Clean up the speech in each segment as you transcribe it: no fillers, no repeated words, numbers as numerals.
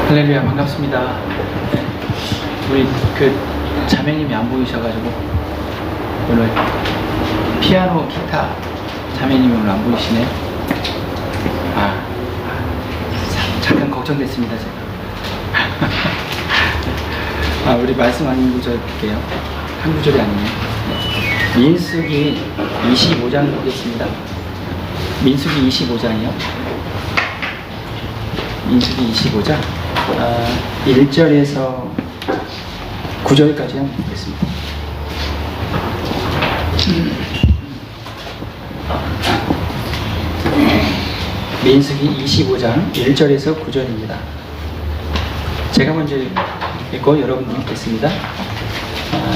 할렐루야, 반갑습니다. 우리 자매님이 안 보이셔가지고 오늘 피아노, 기타 자매님이 오늘 안 보이시네. 잠깐 걱정됐습니다, 제가. 우리 말씀 한 구절 볼게요. 한 구절이 아니네요. 민수기 25장 보겠습니다. 민수기 25장이요. 민수기 25장 1절에서 9절까지 한번 보겠습니다. 민수기 25장 1절에서 9절입니다. 제가 먼저 읽고 여러분 읽겠습니다.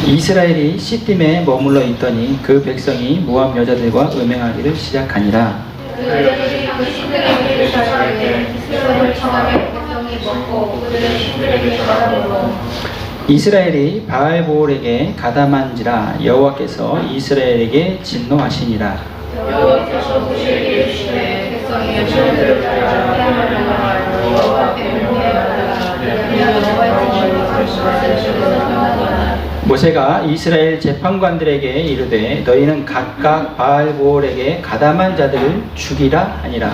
이스라엘이 시딤에 머물러 있더니 그 백성이 모압 여자들과 음행하기를 시작하니라. 이스라엘이 바알보올에게 가담한지라 여호와께서 이스라엘에게 진노하시니라. 여호와께서 모세에게 이르시되 백성이 여자들을 따라 여호와 앞에 모세가 이스라엘 재판관들에게 이르되 너희는 각각 바알보올에게 가담한 자들을 죽이라 하니라.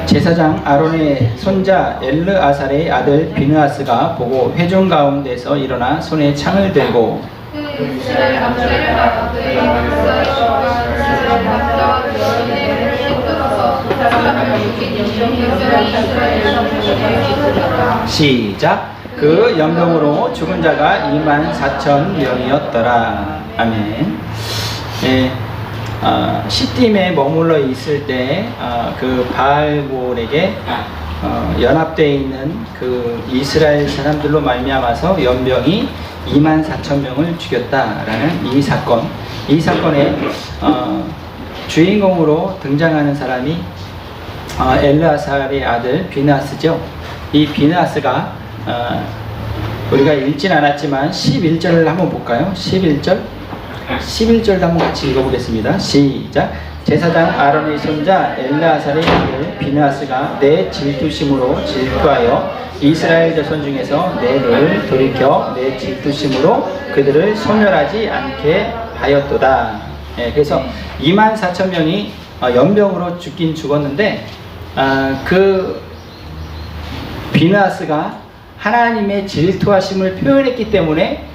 제사장 아론의 손자 엘르아살의 아들 비느하스가 보고 회중 가운데서 일어나 손에 창을 들고 시작. 그 연병으로 죽은 자가 24,000명이었더라. 아멘. 네, 시딤에 머물러 있을 때 그 바알볼에게 연합되어 있는 그 이스라엘 사람들로 말미암아서 연병이 24,000명을 죽였다라는 이 사건. 이 사건의 주인공으로 등장하는 사람이 엘르아살의 아들 비느하스죠. 이 비느하스가 우리가 읽진 않았지만 11절을 한번 볼까요? 11절도 한번 같이 읽어보겠습니다. 시작. 제사장 아론의 손자 엘르아살의 아들 비느하스가 내 질투심으로 질투하여 이스라엘 자손 중에서 내를 돌이켜 내 질투심으로 그들을 소멸하지 않게 하였도다. 그래서 24,000명이 연병으로 죽긴 죽었는데 그 비느하스가 하나님의 질투하심을 표현했기 때문에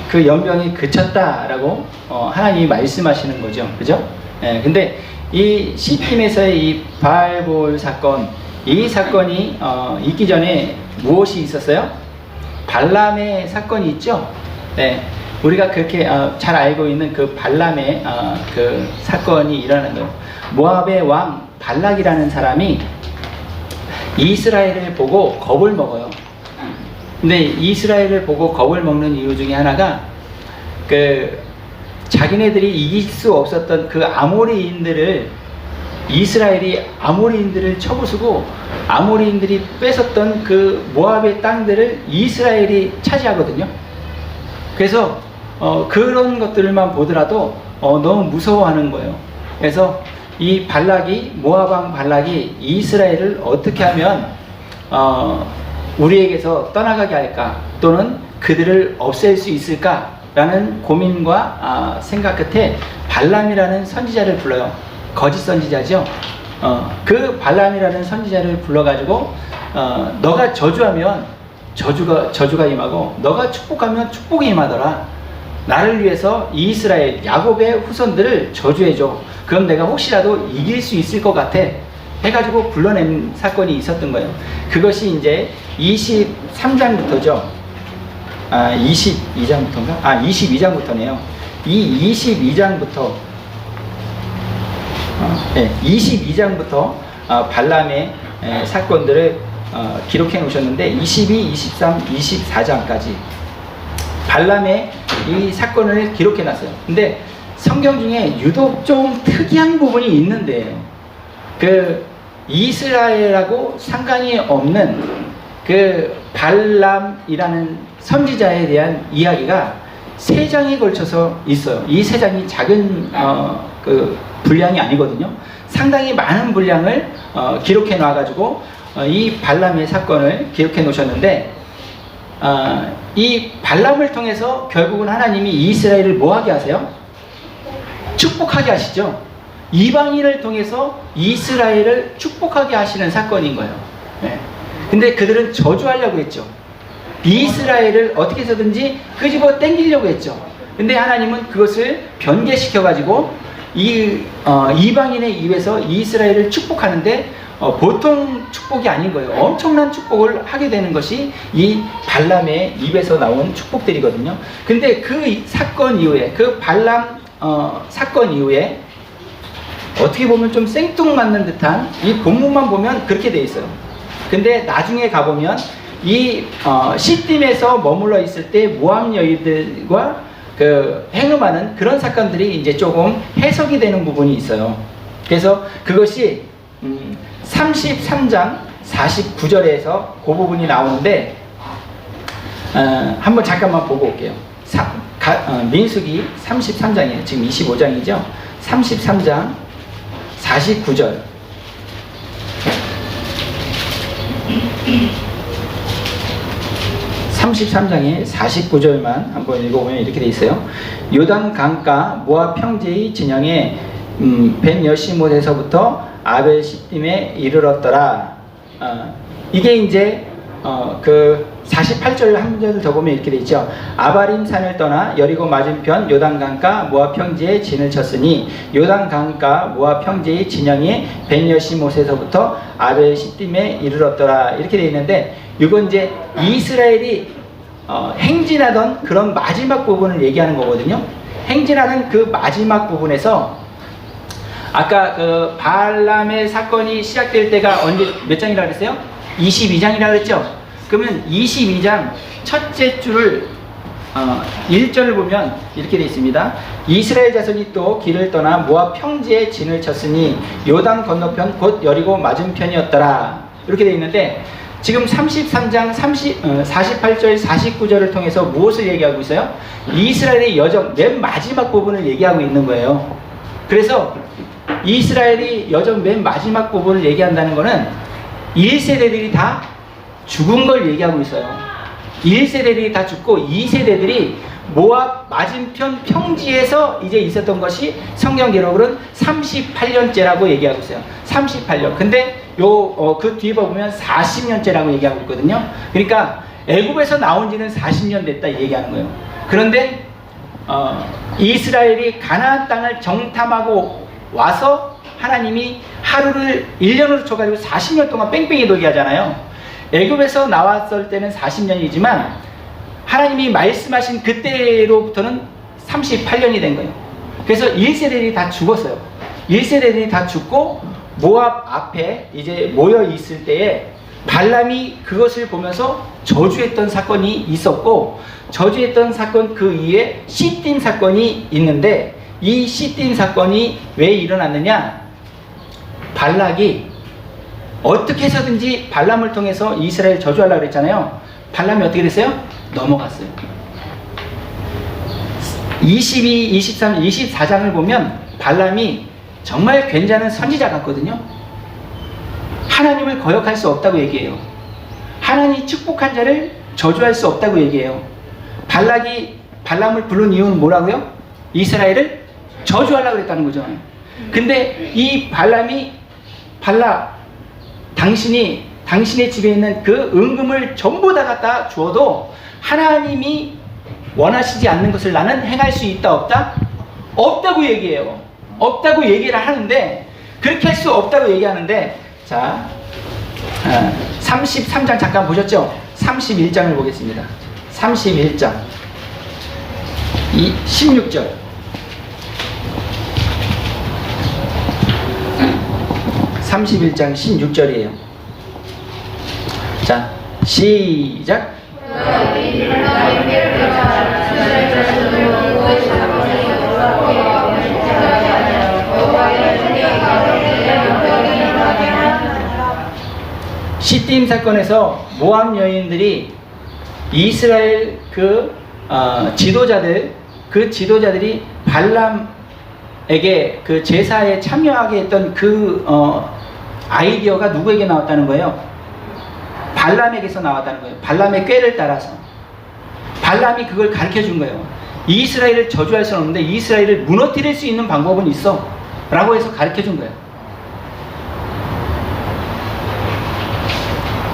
그 연병이 그쳤다라고 하나님이 말씀하시는 거죠. 그죠? 근데 이 시딤에서의 이 바알볼 사건, 이 사건이 있기 전에 무엇이 있었어요? 발람의 사건이 있죠. 네, 우리가 그렇게 잘 알고 있는 그 발람의 그 사건이 일어나는 거예요. 모압의 왕 발락이라는 사람이 이스라엘을 보고 겁을 먹어요. 근데 이스라엘을 보고 겁을 먹는 이유 중에 하나가 자기네들이 이길 수 없었던 그 아모리인들을 이스라엘이 아모리인들을 쳐부수고 아모리인들이 뺏었던 그 모압의 땅들을 이스라엘이 차지하거든요. 그래서 그런 것들만 보더라도 너무 무서워하는 거예요. 그래서 이 발락이 모압 왕 발락이 이스라엘을 어떻게 하면 우리에게서 떠나가게 할까 또는 그들을 없앨 수 있을까라는 고민과 생각 끝에 발람이라는 선지자를 불러요. 거짓 선지자죠. 그 발람이라는 선지자를 불러가지고 너가 저주하면 저주가 임하고 너가 축복하면 축복이 임하더라. 나를 위해서 이스라엘 야곱의 후손들을 저주해줘. 그럼 내가 혹시라도 이길 수 있을 것 같아 해가지고 불러낸 사건이 있었던 거예요. 그것이 이제 23장부터죠. 22장부터인가? 22장부터네요. 이 22장부터 22장부터 발람의 사건들을 기록해 놓으셨는데 22, 23, 24장까지 발람의 이 사건을 기록해 놨어요. 근데 성경 중에 유독 좀 특이한 부분이 있는데요. 그 이스라엘하고 상관이 없는 그 발람이라는 선지자에 대한 이야기가 3장에 걸쳐서 있어요. 이 3장이 작은 그 분량이 아니거든요. 상당히 많은 분량을 기록해 놔가지고 이 발람의 사건을 기록해 놓으셨는데, 이 발람을 통해서 결국은 하나님이 이스라엘을 뭐하게 하세요? 축복하게 하시죠. 이방인을 통해서 이스라엘을 축복하게 하시는 사건인 거예요. 네. 근데 그들은 저주하려고 했죠. 이스라엘을 어떻게 해서든지 끄집어 당기려고 했죠. 근데 하나님은 그것을 변개시켜 가지고 이방인의 입에서 이스라엘을 축복하는데 보통 축복이 아닌 거예요. 엄청난 축복을 하게 되는 것이 이 발람의 입에서 나온 축복들이거든요. 근데 그 사건 이후에, 그 발람 사건 이후에 어떻게 보면 좀 생뚱맞는 듯한, 이 본문만 보면 그렇게 돼 있어요. 근데 나중에 가보면 이 시딤에서 머물러 있을 때 모압 여인들과 그 행음하는 그런 사건들이 이제 조금 해석이 되는 부분이 있어요. 그래서 그것이 33장 49절에서 그 부분이 나오는데, 한번 잠깐만 보고 올게요. 민수기 33장이에요. 지금 25장이죠. 33장 49절. 33장의 49절만 한번 읽어보면 이렇게 돼 있어요. 요단 강가 모압 평지의 진영에 벤 여시못에서부터 아벨 시딤에 이르렀더라. 이게 이제 그 48절 한 절을 더 보면 이렇게 돼 있죠. 아바림 산을 떠나 여리고 맞은편 요단 강가 모압 평지에 진을 쳤으니 요단 강가 모압 평지의 진영이 벤 여시못에서부터 아벨 시딤에 이르렀더라. 이렇게 돼 있는데, 이건 이제 이스라엘이 행진하던 그런 마지막 부분을 얘기하는 거거든요. 행진하는 그 마지막 부분에서 아까 그 발람의 사건이 시작될 때가 언제, 몇 장이라 그랬어요? 22장이라 그랬죠? 그러면 22장 첫째 줄을 1절을 보면 이렇게 되어 있습니다. 이스라엘 자손이 또 길을 떠나 모압 평지에 진을 쳤으니 요단 건너편 곧 여리고 맞은편이었더라. 이렇게 되어 있는데, 지금 33장 48절 49절을 통해서 무엇을 얘기하고 있어요? 이스라엘의 여정 맨 마지막 부분을 얘기하고 있는 거예요. 그래서 이스라엘이 여정 맨 마지막 부분을 얘기한다는 것은 1세대들이 다 죽은 걸 얘기하고 있어요. 1세대들이 다 죽고 2세대들이 모압 맞은편 평지에서 이제 있었던 것이 성경 기록으로는 38년째라고 얘기하고 있어요. 38년. 근데 그 뒤에 보면 40년째라고 얘기하고 있거든요. 그러니까 애굽에서 나온 지는 40년 됐다 얘기하는 거예요. 그런데 이스라엘이 가나안 땅을 정탐하고 와서 하나님이 하루를 1년으로 쳐가지고 40년 동안 뺑뺑이 돌게 하잖아요. 애굽에서 나왔을 때는 40년이지만 하나님이 말씀하신 그때로부터는 38년이 된 거예요. 그래서 1세대들이 다 죽었어요. 1세대들이 다 죽고 모압 앞에 이제 모여 있을 때에 발람이 그것을 보면서 저주했던 사건이 있었고, 저주했던 사건 그 이후에 시딤 사건이 있는데, 이 시딤 사건이 왜 일어났느냐? 발락이 어떻게 해서든지 발람을 통해서 이스라엘 저주하려고 그랬잖아요. 발람이 어떻게 됐어요? 넘어갔어요. 22, 23, 24장을 보면 발람이 정말 괜찮은 선지자 같거든요. 하나님을 거역할 수 없다고 얘기해요. 하나님이 축복한 자를 저주할 수 없다고 얘기해요. 발락이 발람을 부른 이유는 뭐라고요? 이스라엘을 저주하려고 했다는 거죠. 근데 이 발람이 발락, 당신의 집에 있는 그 은금을 전부 다 갖다 주어도 하나님이 원하시지 않는 것을 나는 행할 수 있다 없다? 없다고 얘기해요. 없다고 얘기를 하는데, 그렇게 할 수 없다고 얘기하는데, 자 33장 잠깐 보셨죠? 31장을 보겠습니다. 31장 16절. 31장 16절이에요. 자, 시작. 시띠임 사건에서 모압 여인들이 이스라엘 지도자들이 발람에게 그 제사에 참여하게 했던 아이디어가 누구에게 나왔다는 거예요? 발람에게서 나왔다는 거예요. 발람의 꾀를 따라서 발람이 그걸 가르쳐 준 거예요. 이스라엘을 저주할 수는 없는데 이스라엘을 무너뜨릴 수 있는 방법은 있어 라고 해서 가르쳐 준 거예요.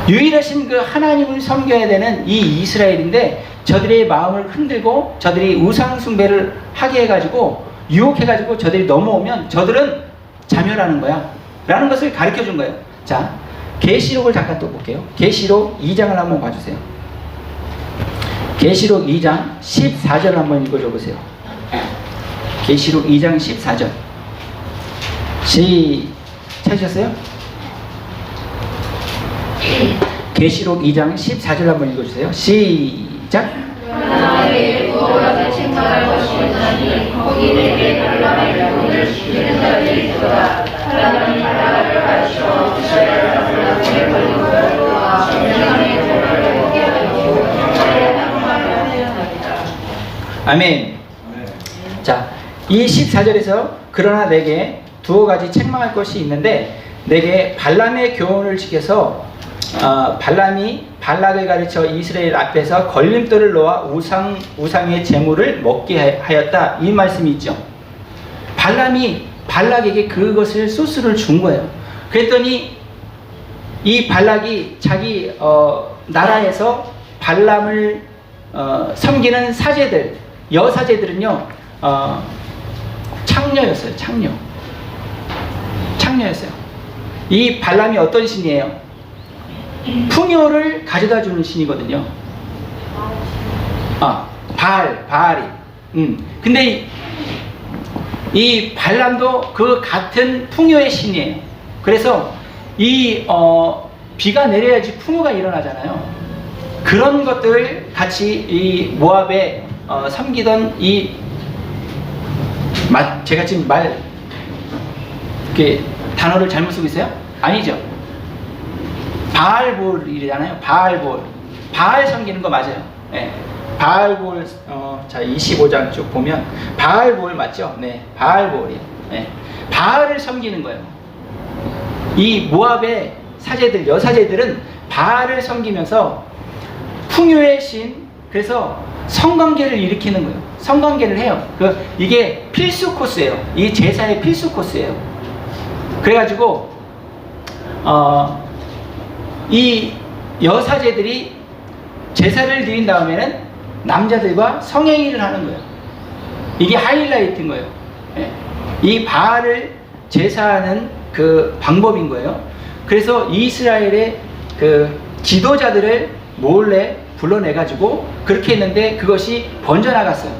유일하신 그 하나님을 섬겨야 되는 이 이스라엘인데 저들의 마음을 흔들고 저들이 우상 숭배를 하게 해가지고 유혹해가지고 저들이 넘어오면 저들은 자멸하는 거야 라는 것을 가르쳐 준 거예요. 자, 계시록을 잠깐 또 볼게요. 계시록 2장을 한번 봐주세요. 계시록 2장 14절 한번 읽어줘 보세요. 계시록 2장 14절 찾으셨어요? 계시록 2장 14절 한번 읽어주세요. 시작. 아멘. 자, 이 14절에서 그러나 내게 두어 가지 책망할 것이 있는데 내게 발람의 교훈을 지켜서 발람이 발락을 가르쳐 이스라엘 앞에서 걸림돌을 놓아 우상의 제물을 먹게 하였다, 이 말씀이 있죠. 발람이 발락에게 그것을 소스를 준 거예요. 그랬더니 이 발락이 자기 나라에서 발람을 섬기는 사제들, 여사제들은요 창녀였어요. 창녀였어요. 이 발람이 어떤 신이에요? 풍요를 가져다 주는 신이거든요. 바알이. 근데 이 발람도 그 같은 풍요의 신이에요. 그래서 비가 내려야지 풍요가 일어나잖아요. 그런 것들을 같이 이 모압에 섬기던 제가 지금 이렇게 단어를 잘못 쓰고 있어요? 아니죠. 바알볼이잖아요. 바알 섬기는 거 맞아요. 네. 바알볼, 자 25장 쭉 보면 바알볼 맞죠? 네, 바알볼이에요. 네. 바알을 섬기는 거예요. 이 모압의 사제들, 여사제들은 바알을 섬기면서 풍요의 신, 그래서 성관계를 일으키는 거예요. 성관계를 해요. 이게 필수 코스예요. 이 제사의 필수 코스예요. 그래가지고 이 여사제들이 제사를 드린 다음에는 남자들과 성행위를 하는 거예요. 이게 하이라이트인 거예요. 네. 이 바알을 제사하는 그 방법인 거예요. 그래서 이스라엘의 그 지도자들을 몰래 불러내가지고 그렇게 했는데 그것이 번져나갔어요.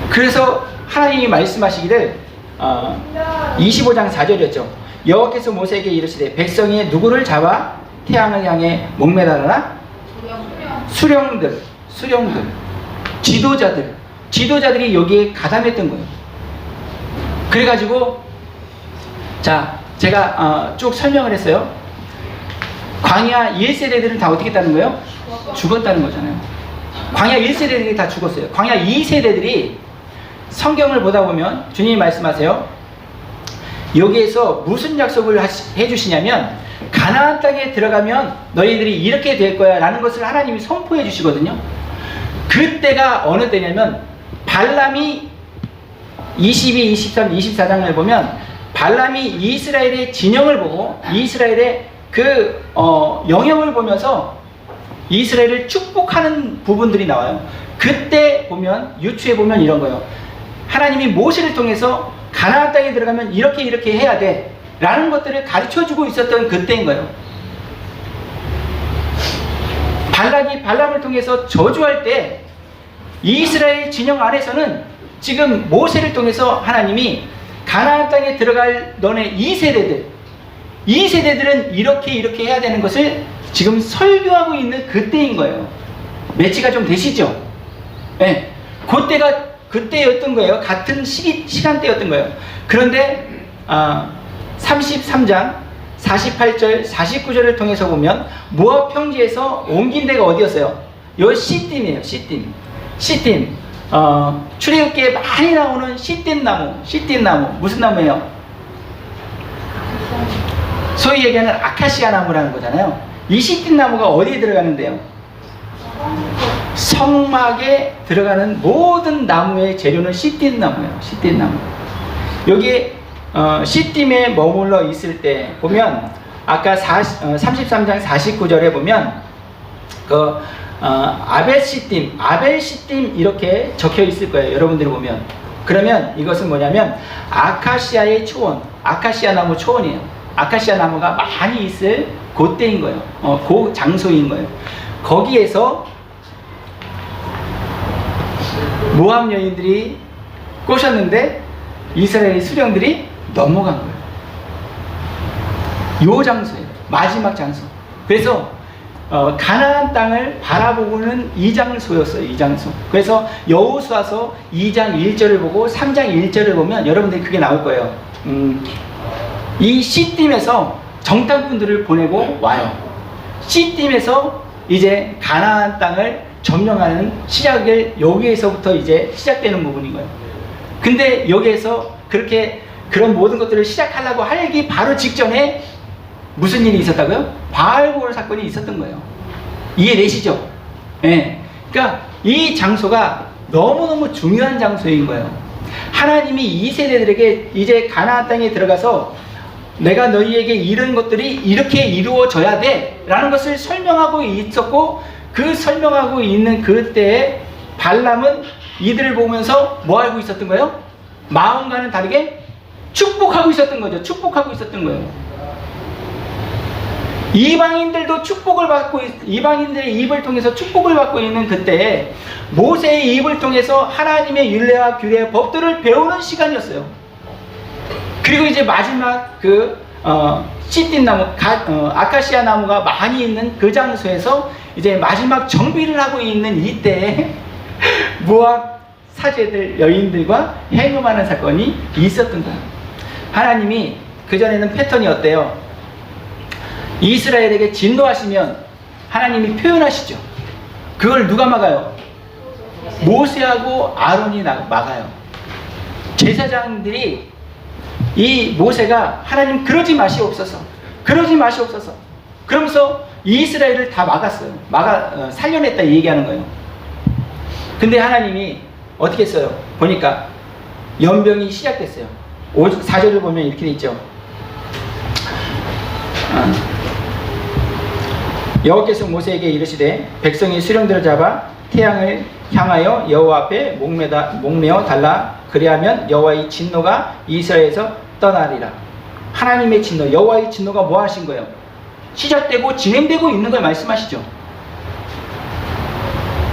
그래서 하나님이 말씀하시기를 25장 4절이었죠. 여호와께서 모세에게 이르시되 백성이 누구를 잡아 태양을 향해 목매달아라? 수령들, 지도자들이 여기에 가담했던 거예요. 그래가지고 자, 제가 쭉 설명을 했어요. 광야 1세대들은 다 어떻게 했다는 거예요? 죽었다는 거잖아요. 광야 1세대들이 다 죽었어요. 광야 2세대들이 성경을 보다 보면 주님이 말씀하세요. 여기에서 무슨 약속을 해주시냐면 가나안 땅에 들어가면 너희들이 이렇게 될 거야 라는 것을 하나님이 선포해 주시거든요. 그때가 어느 때냐면 발람이 22, 23, 24장을 보면 발람이 이스라엘의 진영을 보고 이스라엘의 그 영역을 보면서 이스라엘을 축복하는 부분들이 나와요. 그때 보면 유추해 보면 이런 거예요. 하나님이 모세를 통해서 가나안 땅에 들어가면 이렇게 해야 돼 라는 것들을 가르쳐주고 있었던 그때인 거예요. 발락이 발람을 통해서 저주할 때 이스라엘 진영 안에서는 지금 모세를 통해서 하나님이 가나안 땅에 들어갈 너네 2세대들은 이렇게 해야 되는 것을 지금 설교하고 있는 그때인 거예요. 매치가 좀 되시죠? 네. 그때였던 거예요. 같은 시간대였던 거예요. 그런데 33장 48절, 49절을 통해서 보면 모압 평지에서 옮긴 데가 어디였어요? 요 시딤이에요. 시딤. 출애굽기에 많이 나오는 시딤 나무. 무슨 나무예요? 소위 얘기하는 아카시아 나무라는 거잖아요. 이 시딤 나무가 어디에 들어가는데요? 성막에 들어가는 모든 나무의 재료는 시딤 나무예요. 시딤 나무. 여기에 시딤에 머물러 있을 때 보면 아까 33장 49절에 보면 아벨 시딤 이렇게 적혀 있을 거예요. 여러분들이 보면. 그러면 이것은 뭐냐면 아카시아의 초원, 아카시아 나무 초원이에요. 아카시아 나무가 많이 있을 그때인 거예요. 그 장소인 거예요. 거기에서 모압 여인들이 꼬셨는데 이스라엘 수령들이 넘어간 거예요. 요 장소예요. 마지막 장소. 그래서 가나안 땅을 바라보고는 이 장소였어요. 이 장소. 그래서 여호수아서 2장 1절을 보고 3장 1절을 보면 여러분들이 그게 나올 거예요. 이 시딤에서 정탐꾼들을 보내고 와요. 시딤에서 이제 가나안 땅을 점령하는 시작을 여기에서부터 이제 시작되는 부분인 거예요. 근데 여기에서 그런 모든 것들을 시작하려고 하기 바로 직전에 무슨 일이 있었다고요? 바알고월 사건이 있었던 거예요. 이해되시죠? 예. 그러니까 이 장소가 너무너무 중요한 장소인 거예요. 하나님이 이 세대들에게 이제 가나안 땅에 들어가서 내가 너희에게 이런 것들이 이렇게 이루어져야 돼 라는 것을 설명하고 있었고, 그 설명하고 있는 그때에 발람은 이들을 보면서 뭐 하고 있었던 거예요? 마음과는 다르게 축복하고 있었던 거죠. 축복하고 있었던 거예요. 이방인들도 축복을 받고, 이방인들의 입을 통해서 축복을 받고 있는 그때에 모세의 입을 통해서 하나님의 율례와 규례, 법들을 배우는 시간이었어요. 그리고 이제 마지막 시딤 나무, 아카시아 나무가 많이 있는 그 장소에서 이제 마지막 정비를 하고 있는 이때에 모압 사제들, 여인들과 행음하는 사건이 있었던 거예요. 하나님이 그전에는 패턴이 어때요? 이스라엘에게 진노하시면 하나님이 표현하시죠. 그걸 누가 막아요? 모세하고 아론이 막아요. 제사장들이 이 모세가 하나님 그러지 마시옵소서, 그러지 마시옵소서 그러면서 이스라엘을 다 막았어요. 살려냈다 얘기하는 거예요. 근데 하나님이 어떻게 했어요? 보니까 연병이 시작됐어요. 4절을 보면 이렇게 돼 있죠. 여호와께서 모세에게 이르시되 백성이 수령들을 잡아 태양을 향하여 여호와 앞에 목매어 달라. 그리하면 여호와의 진노가 이스라엘에서 떠나리라. 하나님의 진노, 여호와의 진노가 뭐 하신 거예요? 시작되고 진행되고 있는 걸 말씀하시죠.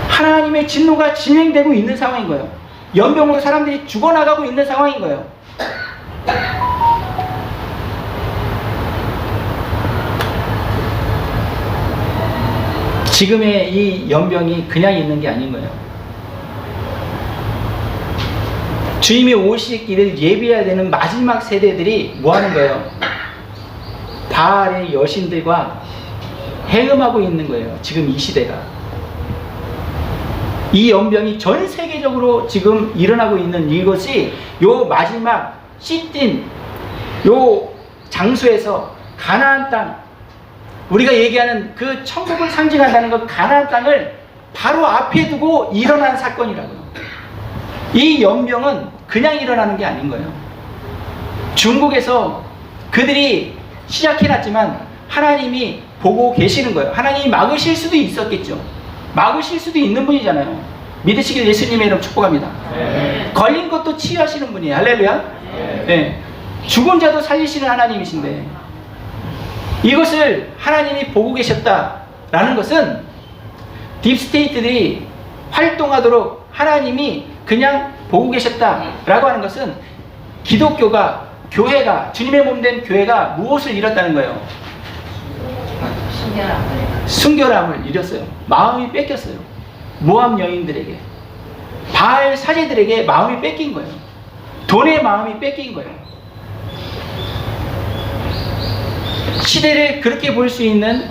하나님의 진노가 진행되고 있는 상황인 거예요. 연병으로 사람들이 죽어나가고 있는 상황인 거예요. 지금의 이 연병이 그냥 있는 게 아닌 거예요. 주님이 오시기를 예비해야 되는 마지막 세대들이 뭐 하는 거예요? 바알의 여신들과 행음하고 있는 거예요. 지금 이 시대가. 이 연병이 전 세계적으로 지금 일어나고 있는 이것이 요 마지막 시딤 요 장소에서 가나안 땅, 우리가 얘기하는 그 천국을 상징한다는 것, 가나안 땅을 바로 앞에 두고 일어난 사건이라고요. 이 연병은 그냥 일어나는 게 아닌 거예요. 중국에서 그들이 시작해놨지만 하나님이 보고 계시는 거예요. 하나님이 막으실 수도 있었겠죠. 막으실 수도 있는 분이잖아요. 믿으시길 예수님의 이름 축복합니다. 네. 걸린 것도 치유하시는 분이에요. 할렐루야. 네. 네. 죽은 자도 살리시는 하나님이신데, 이것을 하나님이 보고 계셨다라는 것은 딥스테이트들이 활동하도록 하나님이 그냥 보고 계셨다라고 하는 것은 기독교가, 교회가, 주님의 몸된 교회가 무엇을 잃었다는 거예요? 순결함을 잃었어요. 마음이 뺏겼어요. 모압 여인들에게, 바알 사제들에게 마음이 뺏긴 거예요. 돈의 마음이 뺏긴 거예요. 시대를 그렇게 볼 수 있는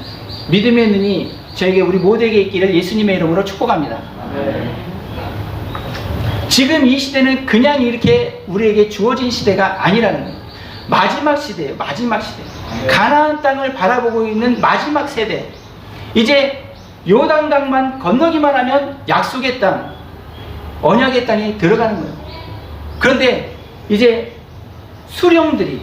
믿음의 눈이 저에게 우리 모두에게 있기를 예수님의 이름으로 축복합니다. 지금 이 시대는 그냥 이렇게 우리에게 주어진 시대가 아니라는 거예요. 마지막 시대예요. 마지막 시대. 가나안 땅을 바라보고 있는 마지막 세대. 이제 요단강만 건너기만 하면 약속의 땅, 언약의 땅에 들어가는 거예요. 그런데 이제 수령들이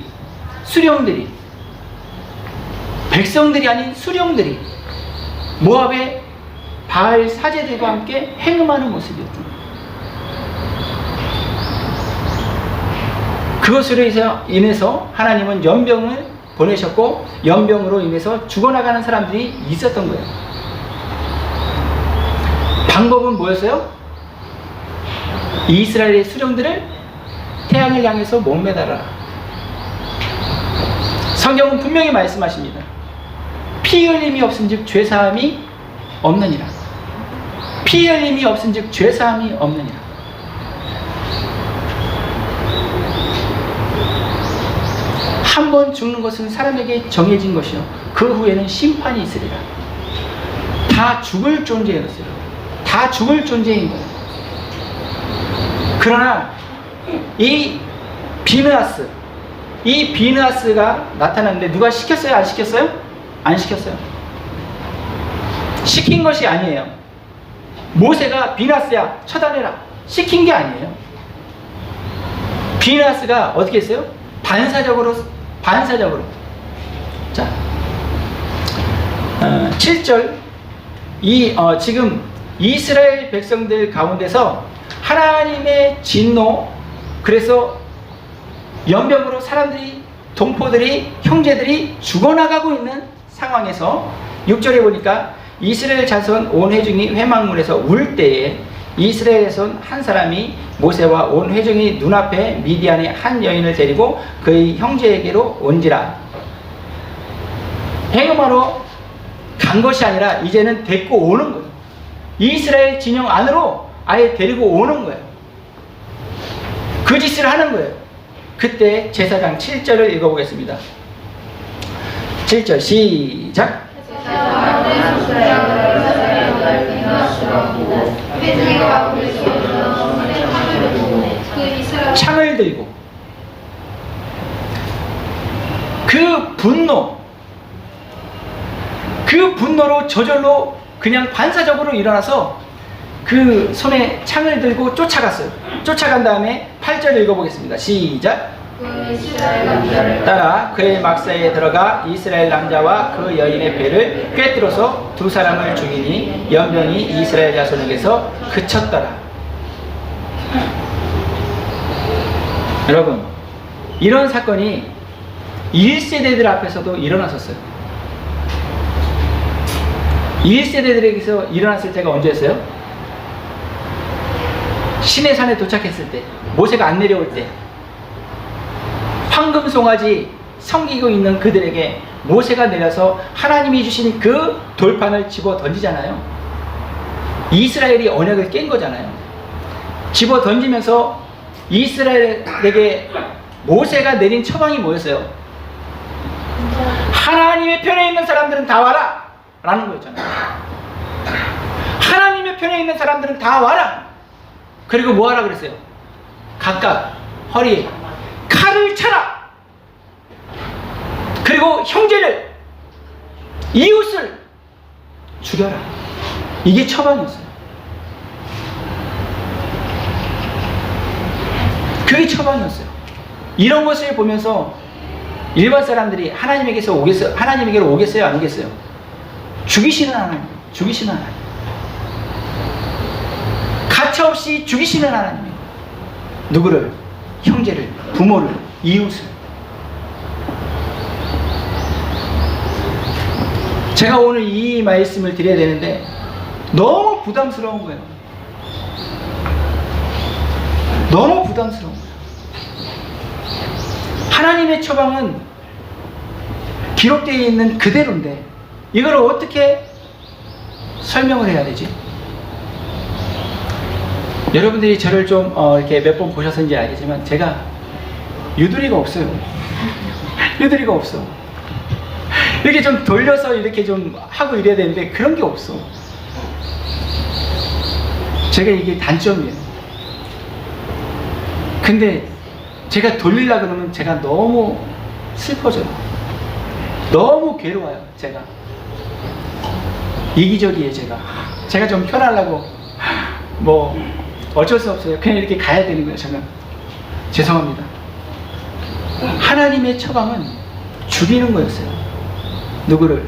백성들이 아닌 수령들이 모압의 바알 사제들과 함께 행음하는 모습이었던 거예요. 그것으로 인해서 하나님은 연병을 보내셨고 연병으로 인해서 죽어나가는 사람들이 있었던 거예요. 방법은 뭐였어요? 이스라엘의 수령들을 태양을 향해서 목매달아라. 성경은 분명히 말씀하십니다. 피 흘림이 없은즉 죄사함이 없느니라. 피 흘림이 없은즉 죄사함이 없느니라. 한 번 죽는 것은 사람에게 정해진 것이요 그 후에는 심판이 있으리라. 다 죽을 존재였어요. 다 죽을 존재인 거예요. 그러나 이 비느하스가 나타났는데 누가 시켰어요? 안 시켰어요? 안 시켰어요. 시킨 것이 아니에요. 모세가 비느하스야 처단해라 시킨 게 아니에요. 비느하스가 어떻게 했어요? 반사적으로 자 7절 지금 이스라엘 백성들 가운데서 하나님의 진노, 그래서 연병으로 사람들이, 동포들이, 형제들이 죽어나가고 있는 상황에서 6절에 보니까 이스라엘 자손 온 회중이 회막문에서 울 때에 이스라엘에선 한 사람이 모세와 온 회중이 눈앞에 미디안의 한 여인을 데리고 그의 형제에게로 온지라. 행음하러 간 것이 아니라 이제는 데리고 오는 거예요. 이스라엘 진영 안으로 아예 데리고 오는 거예요. 그 짓을 하는 거예요. 그때 제사장 7절을 읽어보겠습니다. 7절 시작. 창을 들고 그 분노로 저절로 그냥 반사적으로 일어나서 그 손에 창을 들고 쫓아갔어요. 쫓아간 다음에 8절 읽어보겠습니다. 시작. 따라 그의 막사에 들어가 이스라엘 남자와 그 여인의 배를 꿰뚫어서 두 사람을 죽이니 연병이 이스라엘 자손에게서 그쳤더라. 여러분, 이런 사건이 1세대들 앞에서도 일어났었어요. 1세대들에게서 일어났을 때가 언제였어요? 시내산에 도착했을 때, 모세가 안 내려올 때, 황금송아지 섬기고 있는 그들에게 모세가 내려서 하나님이 주신 그 돌판을 집어 던지잖아요. 이스라엘이 언약을 깬 거잖아요. 집어 던지면서 이스라엘에게 모세가 내린 처방이 뭐였어요? 하나님의 편에 있는 사람들은 다 와라! 라는 거였잖아요. 하나님의 편에 있는 사람들은 다 와라! 그리고 뭐 하라 그랬어요? 각각 허리에 칼을 차라! 그리고 형제를, 이웃을 죽여라. 이게 처방이었어요. 그게 처방이었어요. 이런 것을 보면서 일반 사람들이 하나님에게로 오겠어요? 안 오겠어요? 죽이시는 하나님, 죽이시는 하나님. 가차없이 죽이시는 하나님. 누구를? 형제를, 부모를, 이웃을. 제가 오늘 이 말씀을 드려야 되는데 너무 부담스러운 거예요. 너무 부담스러운 거예요. 하나님의 처방은 기록되어 있는 그대로인데 이걸 어떻게 설명을 해야 되지? 여러분들이 저를 좀 이렇게 몇 번 보셔서인지 알겠지만 제가 유두리가 없어요. 유두리가 없어. 이렇게 좀 돌려서 이렇게 좀 하고 이래야 되는데 그런 게 없어. 제가 이게 단점이에요. 근데 제가 돌리려고 그러면 제가 너무 슬퍼져요. 너무 괴로워요. 제가 이기적이에요. 제가 좀 편하려고 뭐 어쩔 수 없어요. 그냥 이렇게 가야 되는 거예요. 저는 죄송합니다. 하나님의 처방은 죽이는 거였어요. 누구를?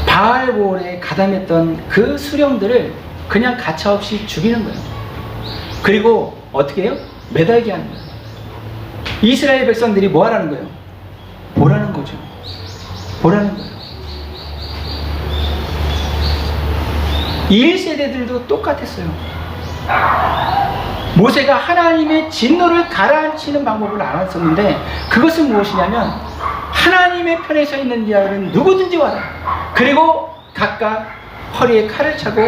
바알볼에 가담했던 그 수령들을 그냥 가차없이 죽이는 거예요. 그리고 어떻게 해요? 매달게 하는 거예요. 이스라엘 백성들이 뭐 하라는 거예요? 보라는 거죠. 보라는 거예요. 1세대들도 똑같았어요. 모세가 하나님의 진노를 가라앉히는 방법을 알았었는데 그것은 무엇이냐면 하나님의 편에 서 있는 자들은 누구든지 와라. 그리고 각각 허리에 칼을 차고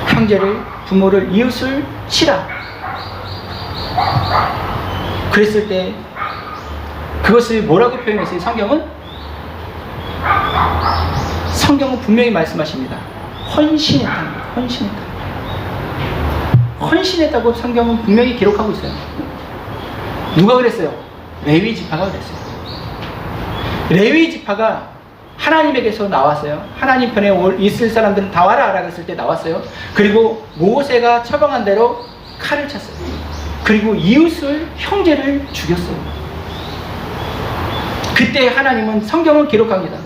형제를, 부모를, 이웃을 치라. 그랬을 때 그것을 뭐라고 표현했어요? 성경은 분명히 말씀하십니다. 헌신했다는 거예요. 헌신했다. 헌신했다고 성경은 분명히 기록하고 있어요. 누가 그랬어요? 레위 지파가 그랬어요. 레위 지파가 하나님에게서 나왔어요. 하나님 편에 있을 사람들은 다 와라 라고 했을 때 나왔어요. 그리고 모세가 처방한 대로 칼을 찼어요. 그리고 이웃을, 형제를 죽였어요. 그때 하나님은 성경을 기록합니다.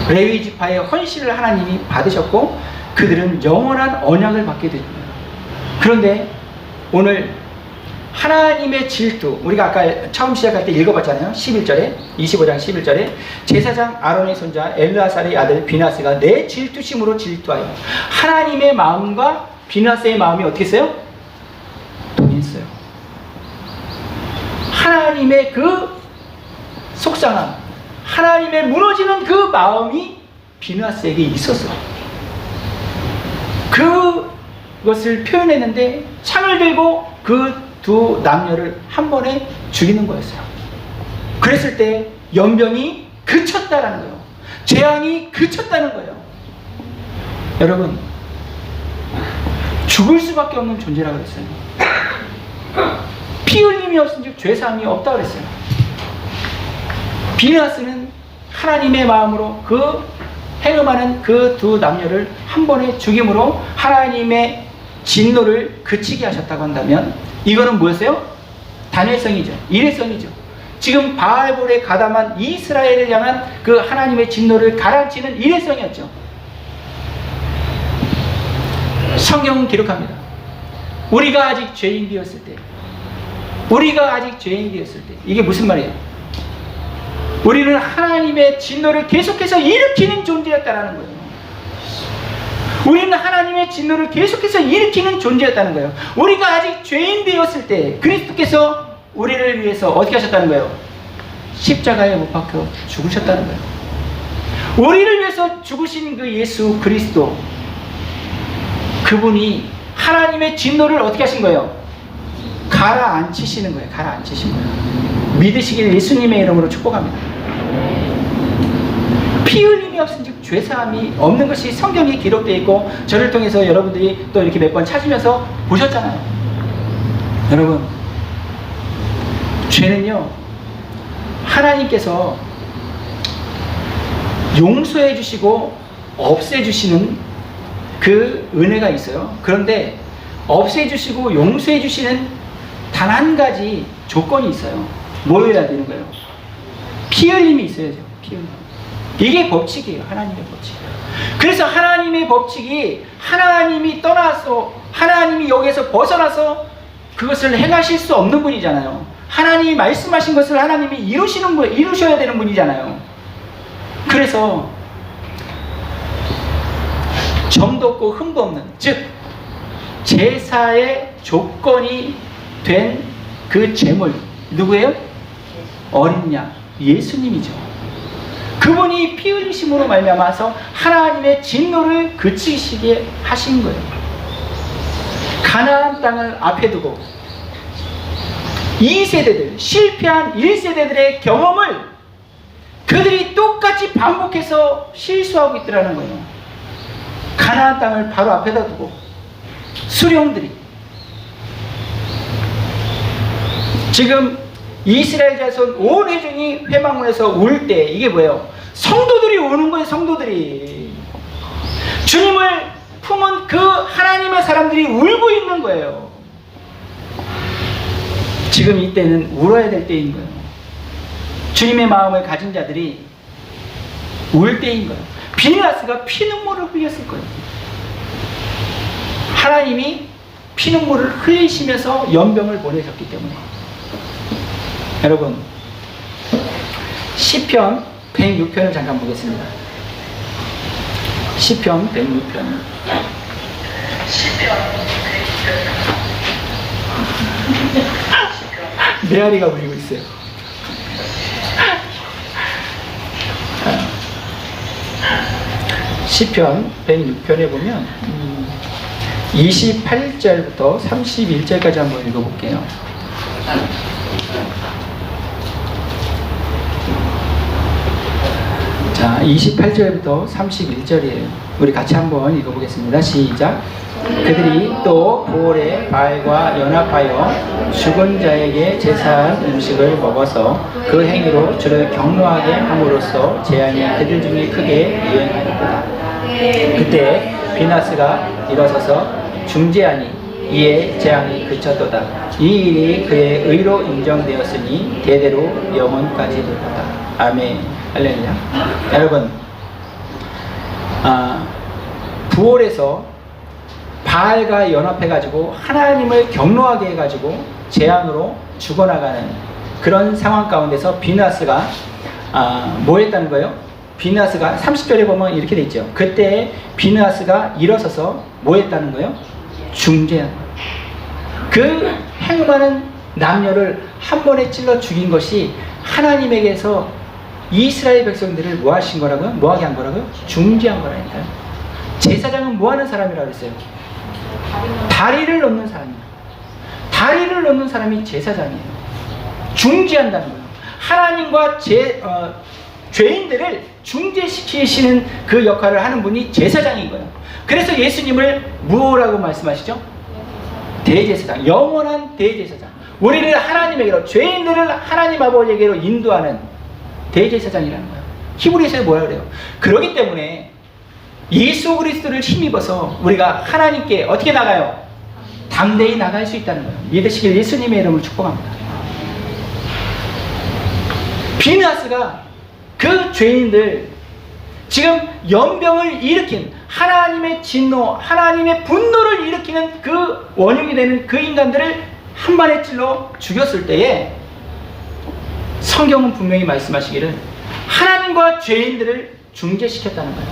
레위 지파의 헌신을 하나님이 받으셨고 그들은 영원한 언약을 받게 됩니다. 그런데 오늘 하나님의 질투, 우리가 아까 처음 시작할 때 읽어봤잖아요. 11절에 25장 11절에 제사장 아론의 손자 엘르아살의 아들 비나스가 내 질투심으로 질투하여 하나님의 마음과 비나스의 마음이 어떻게 했어요? 동했어요. 하나님의 그 속상함, 하나님의 무너지는 그 마음이 비나스에게 있었어요. 그것을 표현했는데 창을 들고 그 두 남녀를 한 번에 죽이는 거였어요. 그랬을 때 연병이 그쳤다라는 거예요. 재앙이 그쳤다는 거예요. 여러분, 죽을 수밖에 없는 존재라고 그랬어요. 피 흘림이 없은즉 죄사함이 없다 그랬어요. 비나스는 하나님의 마음으로 그 행음하는 그 두 남녀를 한 번에 죽임으로 하나님의 진노를 그치게 하셨다고 한다면 이거는 뭐였어요? 단회성이죠. 일회성이죠. 지금 바알볼에 가담한 이스라엘을 향한 그 하나님의 진노를 가라앉히는 일회성이었죠. 성경은 기록합니다. 우리가 아직 죄인되었을 때, 이게 무슨 말이에요? 우리는 하나님의 진노를 계속해서 일으키는 존재였다는 거예요. 우리는 하나님의 진노를 계속해서 일으키는 존재였다는 거예요. 우리가 아직 죄인 되었을 때 그리스도께서 우리를 위해서 어떻게 하셨다는 거예요? 십자가에 못 박혀 죽으셨다는 거예요. 우리를 위해서 죽으신 그 예수 그리스도, 그분이 하나님의 진노를 어떻게 하신 거예요? 가라앉히시는 거예요. 가라앉히신 거예요. 믿으시길 예수님의 이름으로 축복합니다. 피 흘림이 없은즉 죄사함이 없는 것이 성경에 기록되어 있고 저를 통해서 여러분들이 또 이렇게 몇 번 찾으면서 보셨잖아요. 여러분, 죄는요 하나님께서 용서해 주시고 없애 주시는 그 은혜가 있어요. 그런데 없애 주시고 용서해 주시는 단 한 가지 조건이 있어요. 뭐여야 되는 거예요? 피 흘림이 있어야죠. 피 흘림. 이게 법칙이에요. 하나님의 법칙. 그래서 하나님의 법칙이 하나님이 떠나서, 하나님이 여기에서 벗어나서 그것을 행하실 수 없는 분이잖아요. 하나님이 말씀하신 것을 하나님이 이루셔야 되는 분이잖아요. 그래서 점도 없고 흠도 없는, 즉 제사의 조건이 된 그 제물, 누구예요? 어린 양, 예수님이죠. 그분이 피 흘리심으로 말미암아서 하나님의 진노를 그치시게 하신 거예요. 가나안 땅을 앞에 두고 2세대들, 실패한 1세대들의 경험을 그들이 똑같이 반복해서 실수하고 있더라는 거예요. 가나안 땅을 바로 앞에다 두고 수령들이 지금 이스라엘 자손 온 회중이 회막문에서 울 때 이게 뭐예요? 성도들이 우는 거예요. 성도들이 주님을 품은 그 하나님의 사람들이 울고 있는 거예요. 지금 이때는 울어야 될 때인 거예요. 주님의 마음을 가진 자들이 울 때인 거예요. 비느하스가 피눈물을 흘렸을 거예요. 하나님이 피눈물을 흘리시면서 연병을 보내셨기 때문에. 여러분, 시편 106편을 잠깐 보겠습니다. 시편 106편. 메아리가 울리고 있어요. 시편 106편에 보면 28절부터 31절까지 한번 읽어볼게요. 자, 28절부터 31절이에요. 우리 같이 한번 읽어보겠습니다. 시작. 그들이 또 부올의 바알과 연합하여 죽은 자에게 제사한 음식을 먹어서 그 행위로 주를 경노하게 함으로써 재앙이 그들 중에 크게 유행하였다. 그때 비나스가 일어서서 중재하니 이에 재앙이 그쳤도다. 이 일이 그의 의로 인정되었으니 대대로 영원까지 되었다. 아멘. 할렐루야. 여러분, 부올에서 바알과 연합해가지고 하나님을 경노하게 해가지고 재앙으로 죽어나가는 그런 상황 가운데서 비느하스가 뭐 했다는 거예요? 비느하스가 30절에 보면 이렇게 돼 있죠. 그때 비느하스가 일어서서 뭐 했다는 거예요? 중재한 거예요. 그 행음하는 남녀를 한 번에 찔러 죽인 것이 하나님에게서 이스라엘 백성들을 뭐 하신 거라고요? 뭐 하게 한 거라고요? 중재한 거라니까요. 제사장은 뭐 하는 사람이라고 그랬어요? 다리를 놓는 사람이에요. 다리를 놓는 사람이 제사장이에요. 중재한다는 거예요. 하나님과 죄인들을 중재시키시는 그 역할을 하는 분이 제사장인 거예요. 그래서 예수님을 뭐라고 말씀하시죠? 대제사장, 영원한 대제사장. 우리를 하나님에게로, 죄인들을 하나님 아버지에게로 인도하는 대제사장이라는 거예요. 히브리서에 뭐라 그래요? 그렇기 때문에 예수 그리스도를 힘입어서 우리가 하나님께 어떻게 나가요? 담대히 나갈 수 있다는 거예요. 믿으시길 예수님의 이름을 축복합니다. 비느하스가 그 죄인들, 지금 연병을 일으킨 하나님의 진노, 하나님의 분노를 일으키는 그 원흉이 되는 그 인간들을 한 발에 찔러 죽였을 때에 성경은 분명히 말씀하시기를 하나님과 죄인들을 중재시켰다는 거예요.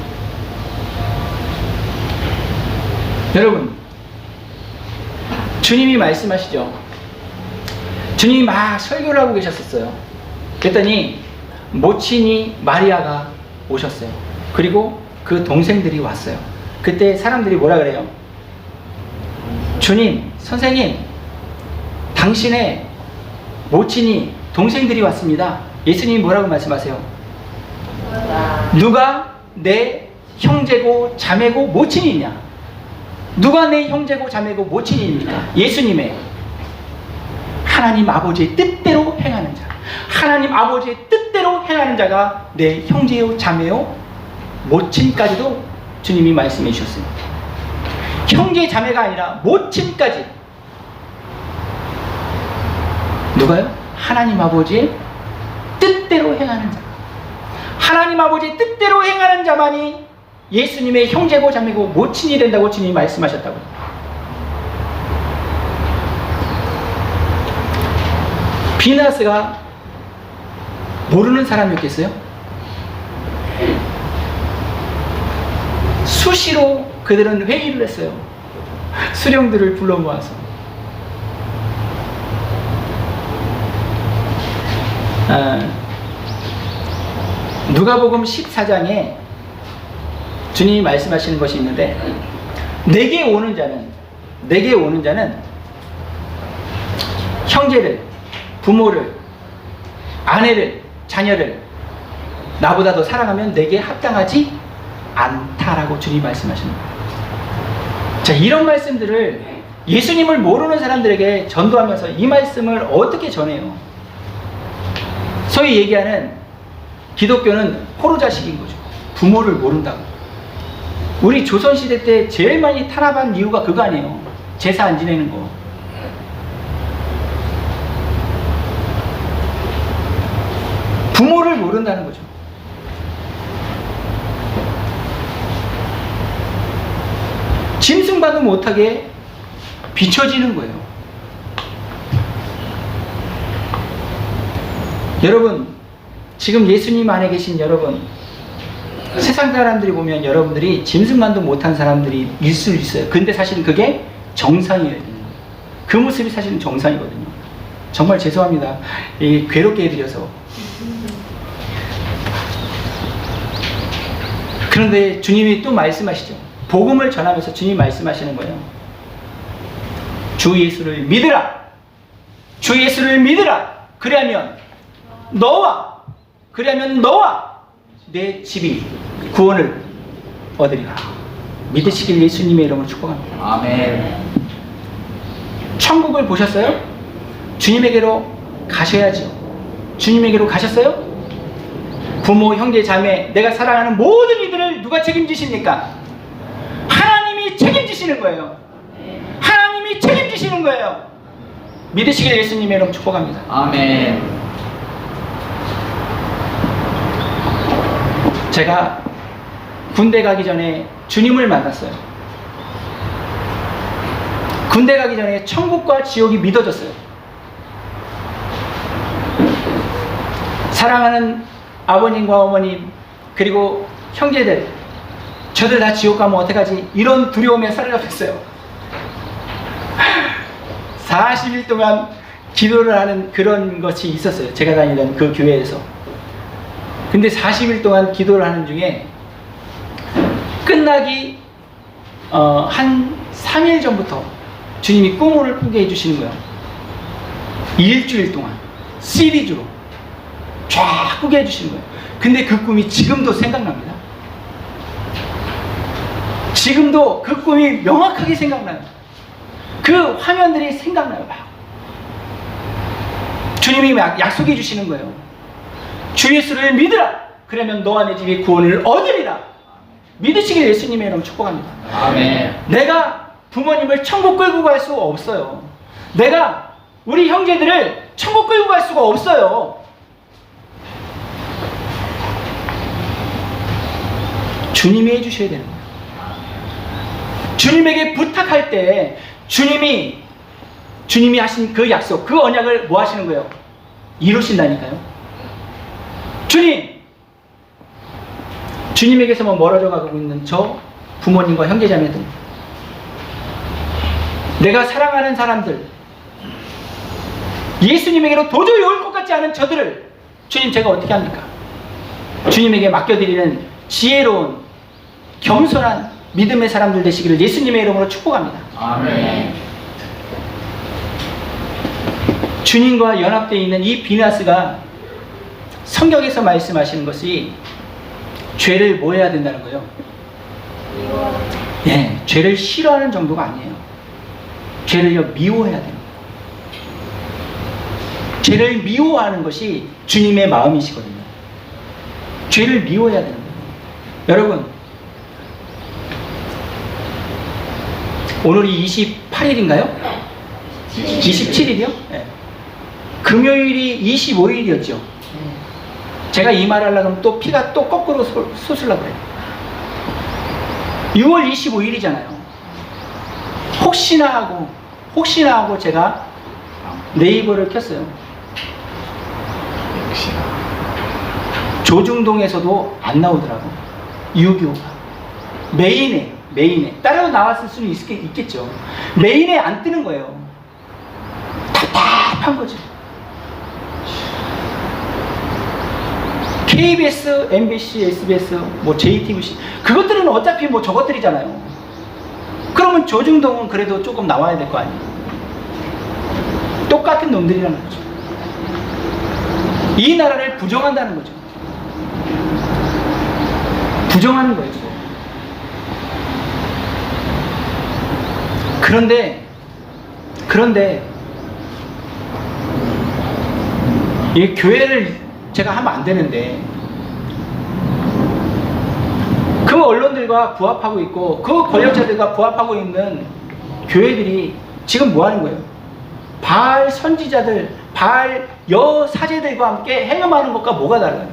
여러분, 주님이 말씀하시죠. 주님이 막 설교를 하고 계셨었어요. 그랬더니 모친이 마리아가 오셨어요. 그리고 그 동생들이 왔어요. 그때 사람들이 뭐라 그래요? 주님, 선생님, 당신의 모친이, 동생들이 왔습니다. 예수님이 뭐라고 말씀하세요? 누가 내 형제고 자매고 모친이냐? 누가 내 형제고 자매고 모친입니까? 예수님의 하나님 아버지의 뜻대로 행하는 자, 하나님 아버지의 뜻대로 행하는 자가 내 형제요 자매요 모친까지도 주님이 말씀해 주셨습니다. 형제 자매가 아니라 모친까지. 누가요? 하나님 아버지의 뜻대로 행하는 자. 하나님 아버지의 뜻대로 행하는 자만이 예수님의 형제고 자매고 모친이 된다고 주님이 말씀하셨다고. 비느하스가 모르는 사람이었겠어요? 수시로 그들은 회의를 했어요. 수령들을 불러 모아서. 누가복음 14장에 주님이 말씀하시는 것이 있는데, 내게 오는 자는 형제를 부모를, 아내를, 자녀를 나보다 더 사랑하면 내게 합당하지 않다라고 주님이 말씀하시는 거예요. 자, 이런 말씀들을 예수님을 모르는 사람들에게 전도하면서 이 말씀을 어떻게 전해요? 소위 얘기하는 기독교는 포로자식인 거죠. 부모를 모른다고. 우리 조선시대 때 제일 많이 탄압한 이유가 그거 아니에요. 제사 안 지내는 거. 부모를 모른다는 거죠. 짐승봐도 못하게 비춰지는 거예요. 여러분, 지금 예수님 안에 계신 여러분, 세상 사람들이 보면 여러분들이 짐승만도 못한 사람들이 수 있어요. 근데 사실은 그게 정상이에요. 그 모습이 사실은 정상이거든요. 정말 죄송합니다. 괴롭게 해드려서. 그런데 주님이 또 말씀하시죠. 복음을 전하면서 주님이 말씀하시는 거예요. 주 예수를 믿으라. 주 예수를 믿으라. 그리하면 너와 내 집이 구원을 얻으리라. 믿으시길 예수님의 이름으로 축복합니다. 아멘. 천국을 보셨어요? 주님에게로 가셔야죠. 주님에게로 가셨어요? 부모, 형제, 자매, 내가 사랑하는 모든 이들을 누가 책임지십니까? 하나님이 책임지시는 거예요. 하나님이 책임지시는 거예요. 믿으시길 예수님의 이름 축복합니다. 아멘. 제가 군대 가기 전에 주님을 만났어요. 군대 가기 전에 천국과 지옥이 믿어졌어요. 사랑하는 아버님과 어머님 그리고 형제들, 저들 다 지옥 가면 어떡하지? 이런 두려움에 사로잡혔어요. 40일 동안 기도를 하는 그런 것이 있었어요. 제가 다니던 그 교회에서. 근데 40일 동안 기도를 하는 중에 끝나기 한 3일 전부터 주님이 꿈을 꾸게 해주시는 거예요. 일주일 동안 시리즈로 쫙 꾸게 해주시는 거예요. 근데 그 꿈이 지금도 생각납니다. 지금도 그 꿈이 명확하게 생각나요. 그 화면들이 생각나요. 막. 주님이 약속해 주시는 거예요. 주 예수를 믿으라. 그러면 너와 내 집이 구원을 얻으리라. 믿으시길 예수님의 이름 축복합니다. 아멘. 내가 부모님을 천국 끌고 갈 수가 없어요. 내가 우리 형제들을 천국 끌고 갈 수가 없어요. 주님이 해주셔야 되는 거예요. 주님에게 부탁할 때 주님이 하신 그 약속, 그 언약을 뭐 하시는 거예요? 이루신다니까요. 주님에게서만 멀어져 가고 있는 저 부모님과 형제자매들, 내가 사랑하는 사람들, 예수님에게로 도저히 올 것 같지 않은 저들을 주님 제가 어떻게 합니까? 주님에게 맡겨드리는 지혜로운 겸손한 믿음의 사람들 되시기를 예수님의 이름으로 축복합니다. 아멘. 주님과 연합되어 있는 이 비나스가 성경에서 말씀하시는 것이 죄를 뭐 해야 된다는 거예요? 예, 죄를 싫어하는 정도가 아니에요. 죄를 미워해야 돼요. 죄를 미워하는 것이 주님의 마음이시거든요. 죄를 미워해야 되는 거예요. 여러분, 오늘이 28일인가요? 27일이요? 네. 금요일이 25일이었죠. 제가 이 말 하려고 하면 또 피가 또 거꾸로 솟으려고 그래요. 6월 25일이잖아요. 혹시나 하고 제가 네이버를 켰어요. 조중동에서도 안 나오더라고. 6.25가. 메인에. 따로 나왔을 수는 있겠죠. 메인에 안 뜨는 거예요. 답답한 거죠. KBS, MBC, SBS, JTBC 그것들은 어차피 저것들이잖아요. 그러면 조중동은 그래도 조금 나와야 될 거 아니에요. 똑같은 놈들이라는 거죠. 이 나라를 부정한다는 거죠. 부정하는 거예요. 그런데 이 교회를 제가 하면 안 되는데 그 언론들과 부합하고 있고 그 권력자들과 부합하고 있는 교회들이 지금 뭐 하는 거예요? 바알 선지자들, 바알 여사제들과 함께 행음하는 것과 뭐가 달라요?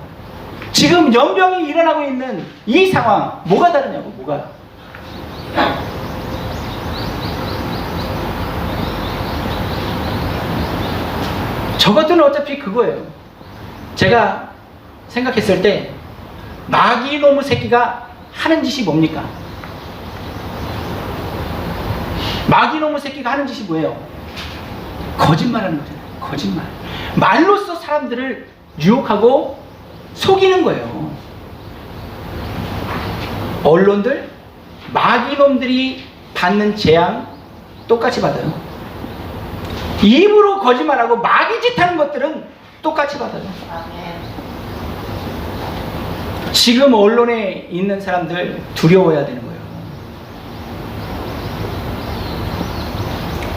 지금 연병이 일어나고 있는 이 상황 뭐가 다르냐고. 뭐가? 저것들은 어차피 그거예요. 제가 생각했을 때 마귀놈의 새끼가 하는 짓이 뭡니까? 마귀놈의 새끼가 하는 짓이 뭐예요? 거짓말하는 거잖아요. 거짓말. 말로써 사람들을 유혹하고 속이는 거예요. 언론들, 마귀놈들이 받는 재앙 똑같이 받아요. 입으로 거짓말하고 마귀짓 하는 것들은 똑같이 받아요. 지금 언론에 있는 사람들 두려워야 되는 거예요.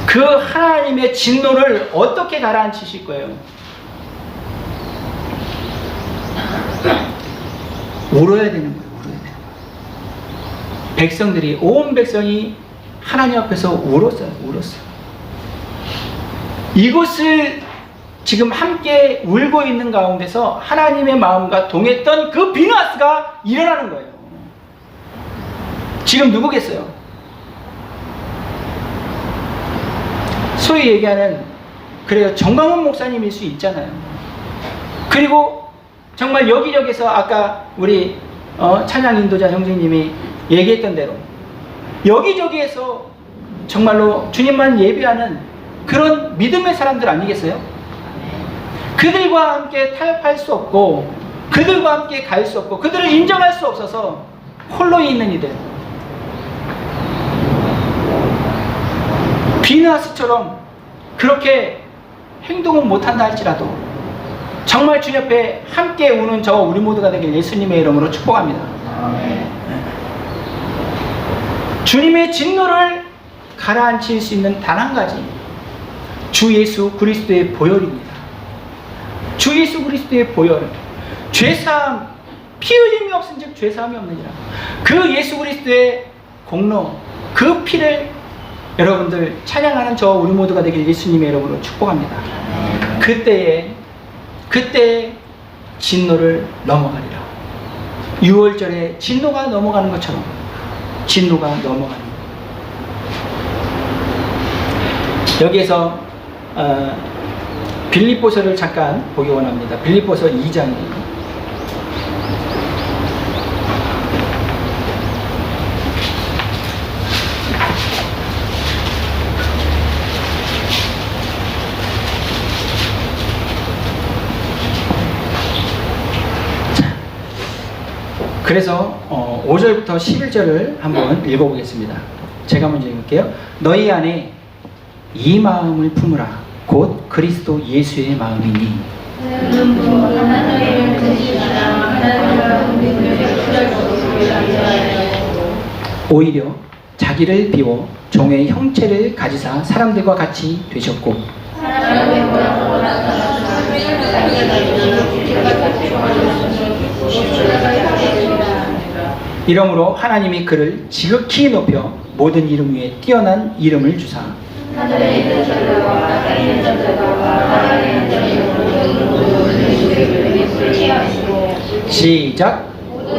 그 하나님의 진노를 어떻게 가라앉히실 거예요? 울어야 되는 거예요. 울어야 되는 거예요. 백성들이, 온 백성이 하나님 앞에서 울었어요. 이곳을 지금 함께 울고 있는 가운데서 하나님의 마음과 동했던 그 비누아스가 일어나는 거예요. 지금 누구겠어요? 소위 얘기하는, 그래요, 정광훈 목사님일 수 있잖아요. 그리고 정말 여기저기서 아까 우리 찬양 인도자 형제님이 얘기했던 대로 여기저기에서 정말로 주님만 예배하는 그런 믿음의 사람들 아니겠어요? 그들과 함께 타협할 수 없고 그들과 함께 갈 수 없고 그들을 인정할 수 없어서 홀로 있는 이들, 비누아스처럼 그렇게 행동은 못한다 할지라도 정말 주님 앞에 함께 우는 저와 우리 모두가 되길 예수님의 이름으로 축복합니다. 주님의 진노를 가라앉힐 수 있는 단 한 가지, 주 예수 그리스도의 보혈입니다. 주 예수 그리스도의 보혈, 죄사함, 피 흘림이 없은즉 죄사함이 없느니라. 그 예수 그리스도의 공로, 그 피를 여러분들 찬양하는 저 우리 모두가 되길 예수님의 이름으로 축복합니다. 그때에 진노를 넘어가리라. 6월절에 진노가 넘어가는 것처럼 진노가 넘어가는 것. 여기에서 빌립보서를 잠깐 보기 원합니다. 빌립보서 2장이에요. 그래서 5절부터 11절을 한번 읽어보겠습니다. 제가 먼저 읽을게요. 너희 안에 이 마음을 품으라. 곧 그리스도 예수의 마음이니 오히려 자기를 비워 종의 형체를 가지사 사람들과 같이 되셨고 이러므로 하나님이 그를 지극히 높여 모든 이름 위에 뛰어난 이름을 주사 시작.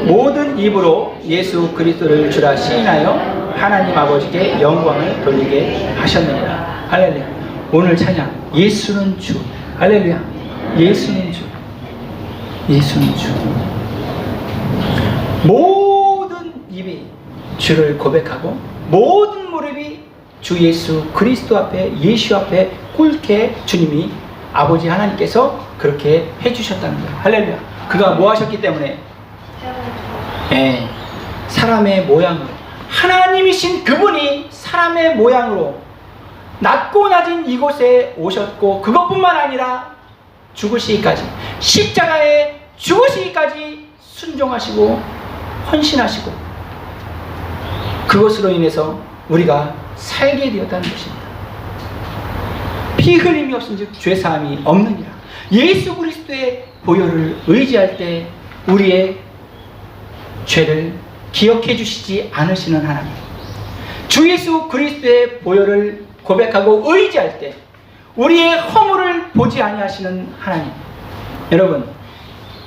모든 입으로 예수 그리스도를 주라 시인하여 하나님 아버지께 영광을 돌리게 하셨느니라. 할렐루야. 오늘 찬양, 예수는 주. 할렐루야. 예수는 주. 예수는 주. 모든 입이 주를 고백하고 모든 무릎이 주 예수 그리스도 앞에, 예수 앞에 꿇게 주님이, 아버지 하나님께서 그렇게 해주셨다는 거예요. 할렐루야. 그가 뭐 하셨기 때문에? 사람의 모양으로, 하나님이신 그분이 사람의 모양으로 낮고 낮은 이곳에 오셨고, 그것뿐만 아니라 죽으시기까지, 십자가에 죽으시기까지 순종하시고 헌신하시고, 그것으로 인해서 우리가 살게 되었다는 것입니다. 피 흘림이 없은즉 죄사함이 없느니라. 예수 그리스도의 보혈을 의지할 때 우리의 죄를 기억해 주시지 않으시는 하나님, 주 예수 그리스도의 보혈을 고백하고 의지할 때 우리의 허물을 보지 아니하시는 하나님. 여러분,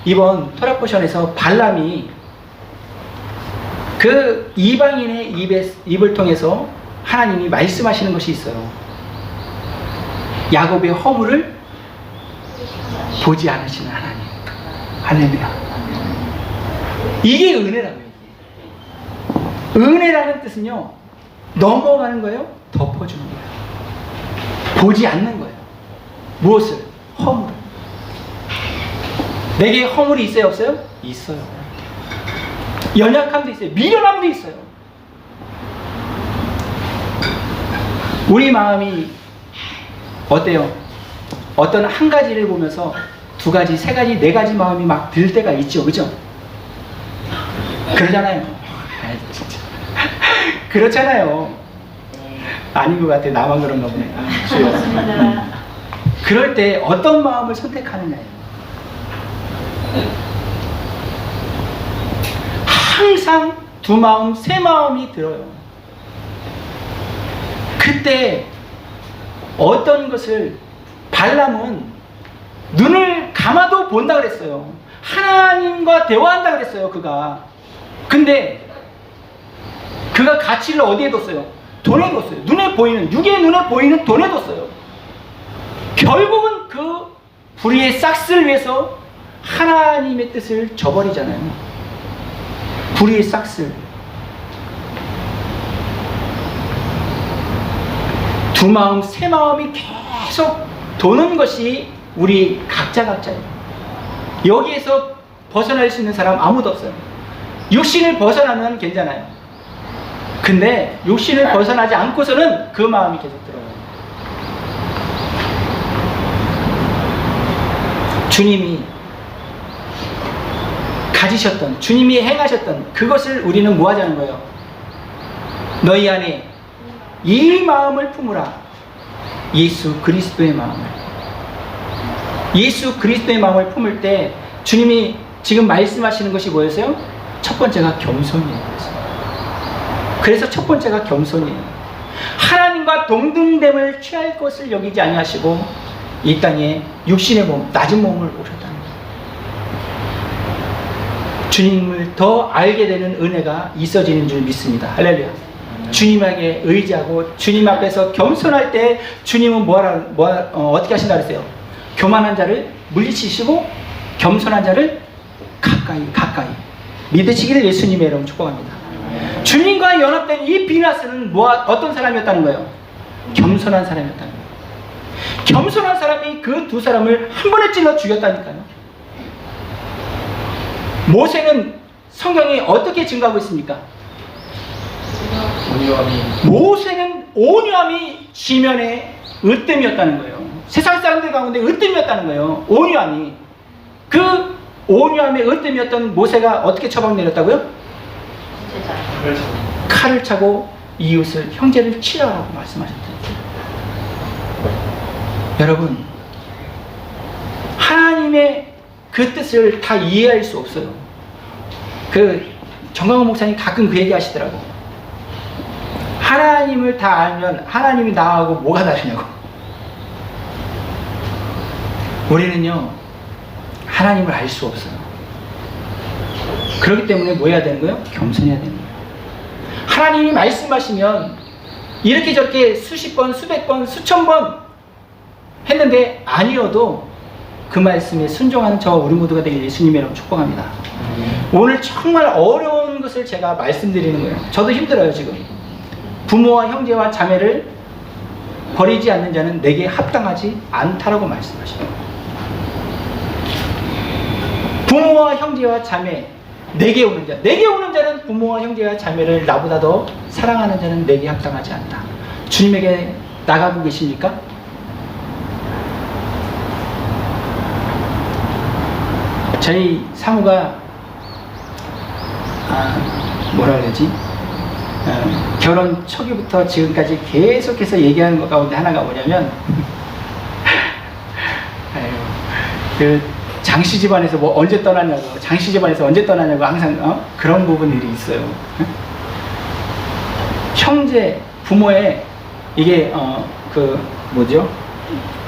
이번 토라포션에서 발람이 그 이방인의 입을 통해서 하나님이 말씀하시는 것이 있어요. 야곱의 허물을 보지 않으시는 하나님. 할렐루야. 이게 은혜라고요. 은혜라는 뜻은요, 넘어가는 거예요, 덮어주는 거예요. 보지 않는 거예요. 무엇을? 허물을. 내게 허물이 있어요, 없어요? 있어요. 연약함도 있어요. 미련함도 있어요. 우리 마음이 어때요? 어떤 한 가지를 보면서 두 가지, 세 가지, 네 가지 마음이 막 들 때가 있죠, 그죠? 그러잖아요. 진짜. 그렇잖아요. 아닌 것 같아. 나만 그런가 보네. 그럴 때 어떤 마음을 선택하느냐예요. 항상 두 마음, 세 마음이 들어요. 그때 어떤 것을, 발람은 눈을 감아도 본다 그랬어요. 하나님과 대화한다 그랬어요, 그가. 근데 그가 가치를 어디에 뒀어요? 돈에 뒀어요. 눈에 보이는, 육의 눈에 보이는 돈에 뒀어요. 결국은 그 불의의 싹스를 위해서 하나님의 뜻을 저버리잖아요. 불의의 싹스. 두 마음, 세 마음이 계속 도는 것이 우리 각자예요. 여기에서 벗어날 수 있는 사람 아무도 없어요. 육신을 벗어나면 괜찮아요. 근데 육신을 벗어나지 않고서는 그 마음이 계속 들어요. 주님이 가지셨던, 주님이 행하셨던 그것을 우리는 뭐 하자는 거예요? 너희 안에 이 마음을 품으라. 예수 그리스도의 마음을. 예수 그리스도의 마음을 품을 때 주님이 지금 말씀하시는 것이 뭐였어요? 첫 번째가 겸손이에요. 그래서 첫 번째가 겸손이에요. 하나님과 동등됨을 취할 것을 여기지 아니하시고 이 땅에 육신의 몸, 낮은 몸을 오셨다는 거예요. 주님을 더 알게 되는 은혜가 있어지는 줄 믿습니다. 할렐루야. 주님에게 의지하고 주님 앞에서 겸손할 때 주님은 어떻게 하신다 그랬어요? 교만한 자를 물리치시고 겸손한 자를 가까이 믿으시기를 예수님의 이름으로 축복합니다. 주님과 연합된 이 비나스는 어떤 사람이었다는 거예요? 겸손한 사람이었다는 거예요. 겸손한 사람이 그 두 사람을 한 번에 찔러 죽였다니까요. 모세는 성경이 어떻게 증가하고 있습니까? 모세는 온유함이 지면의 으뜸이었다는 거예요. 세상 사람들 가운데 으뜸이었다는 거예요. 온유함이. 그 온유함의 으뜸이었던 모세가 어떻게 처방 내렸다고요? 칼을 차고 이웃을, 형제를 치라고 말씀하셨다. 여러분, 하나님의 그 뜻을 다 이해할 수 없어요. 정강훈 목사님 가끔 그 얘기 하시더라고. 하나님을 다 알면 하나님이 나하고 뭐가 다르냐고. 우리는요, 하나님을 알 수 없어요. 그렇기 때문에 뭐 해야 되는 거예요? 겸손해야 되는 거예요. 하나님이 말씀하시면 이렇게 저렇게 수십 번, 수백 번, 수천 번 했는데 아니어도 그 말씀에 순종하는 저와 우리 모두가 되길 예수님의 이름으로 축복합니다. 오늘 정말 어려운 것을 제가 말씀드리는 거예요. 저도 힘들어요, 지금. 부모와 형제와 자매를 버리지 않는 자는 내게 합당하지 않다라고 말씀하십니다. 부모와 형제와 자매, 내게 오는 자는 부모와 형제와 자매를 나보다 더 사랑하는 자는 내게 합당하지 않다. 주님에게 나가고 계십니까? 저희 사모가 뭐라 그러지? 결혼 초기부터 지금까지 계속해서 얘기하는 것 가운데 하나가 뭐냐면 그 장씨 집안에서 뭐 언제 떠나냐고, 장씨 집안에서 언제 떠나냐고 항상 그런 부분들이 있어요. 형제, 부모의 이게 그 뭐죠?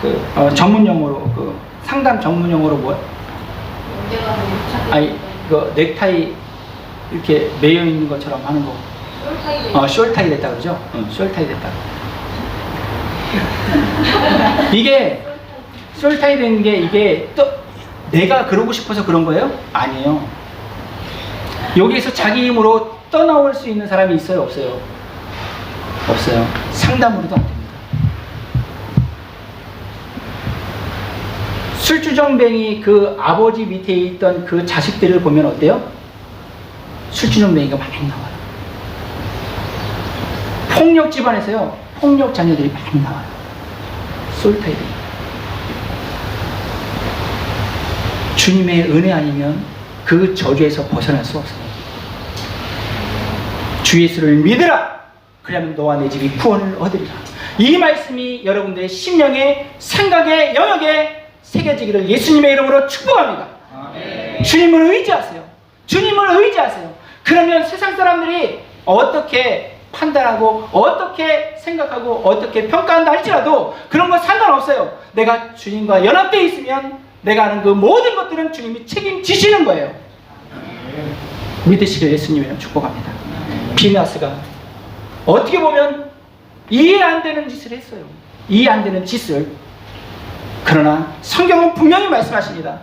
그 전문 용어로 그 상담 전문 용어로 뭐? 아니 그 넥타이 이렇게 매여 있는 것처럼 하는 거. 숄타이 됐다 그러죠? 숄타이 됐다. 이게 숄타이 된 게 이게 또 내가 그러고 싶어서 그런 거예요? 아니에요. 여기에서 자기 힘으로 떠나올 수 있는 사람이 있어요? 없어요? 없어요. 상담으로도 안 됩니다. 술주정뱅이 그 아버지 밑에 있던 그 자식들을 보면 어때요? 술주정뱅이가 많이 나와요. 폭력 집안에서요, 폭력 자녀들이 많이 나와요. 솔타이드. 주님의 은혜 아니면 그 저주에서 벗어날 수 없어요. 주 예수를 믿으라! 그러면 너와 내 집이 구원을 얻으리라. 이 말씀이 여러분들의 심령의 생각의 영역에 새겨지기를 예수님의 이름으로 축복합니다. 아멘. 주님을 의지하세요. 주님을 의지하세요. 그러면 세상 사람들이 어떻게 판단하고 어떻게 생각하고 어떻게 평가한다 할지라도 그런 건 상관없어요. 내가 주님과 연합되어 있으면 내가 하는 그 모든 것들은 주님이 책임지시는 거예요. 믿으시길 예수님이랑 축복합니다. 비나스가 어떻게 보면 이해 안 되는 짓을 했어요. 이해 안 되는 짓을. 그러나 성경은 분명히 말씀하십니다.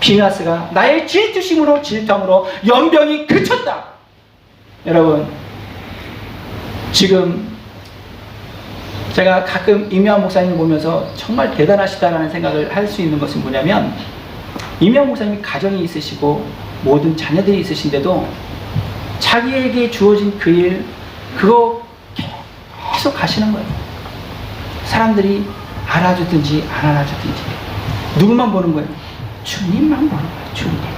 비나스가 나의 질투심으로 질투함으로 연병이 그쳤다. 여러분, 지금 제가 가끔 이명환 목사님을 보면서 정말 대단하시다라는 생각을 할 수 있는 것은 뭐냐면, 이명환 목사님이 가정이 있으시고 모든 자녀들이 있으신데도 자기에게 주어진 그 일, 그거 계속 가시는 거예요. 사람들이 알아주든지 안 알아주든지 누구만 보는 거예요? 주님만 보는 거예요. 주님만.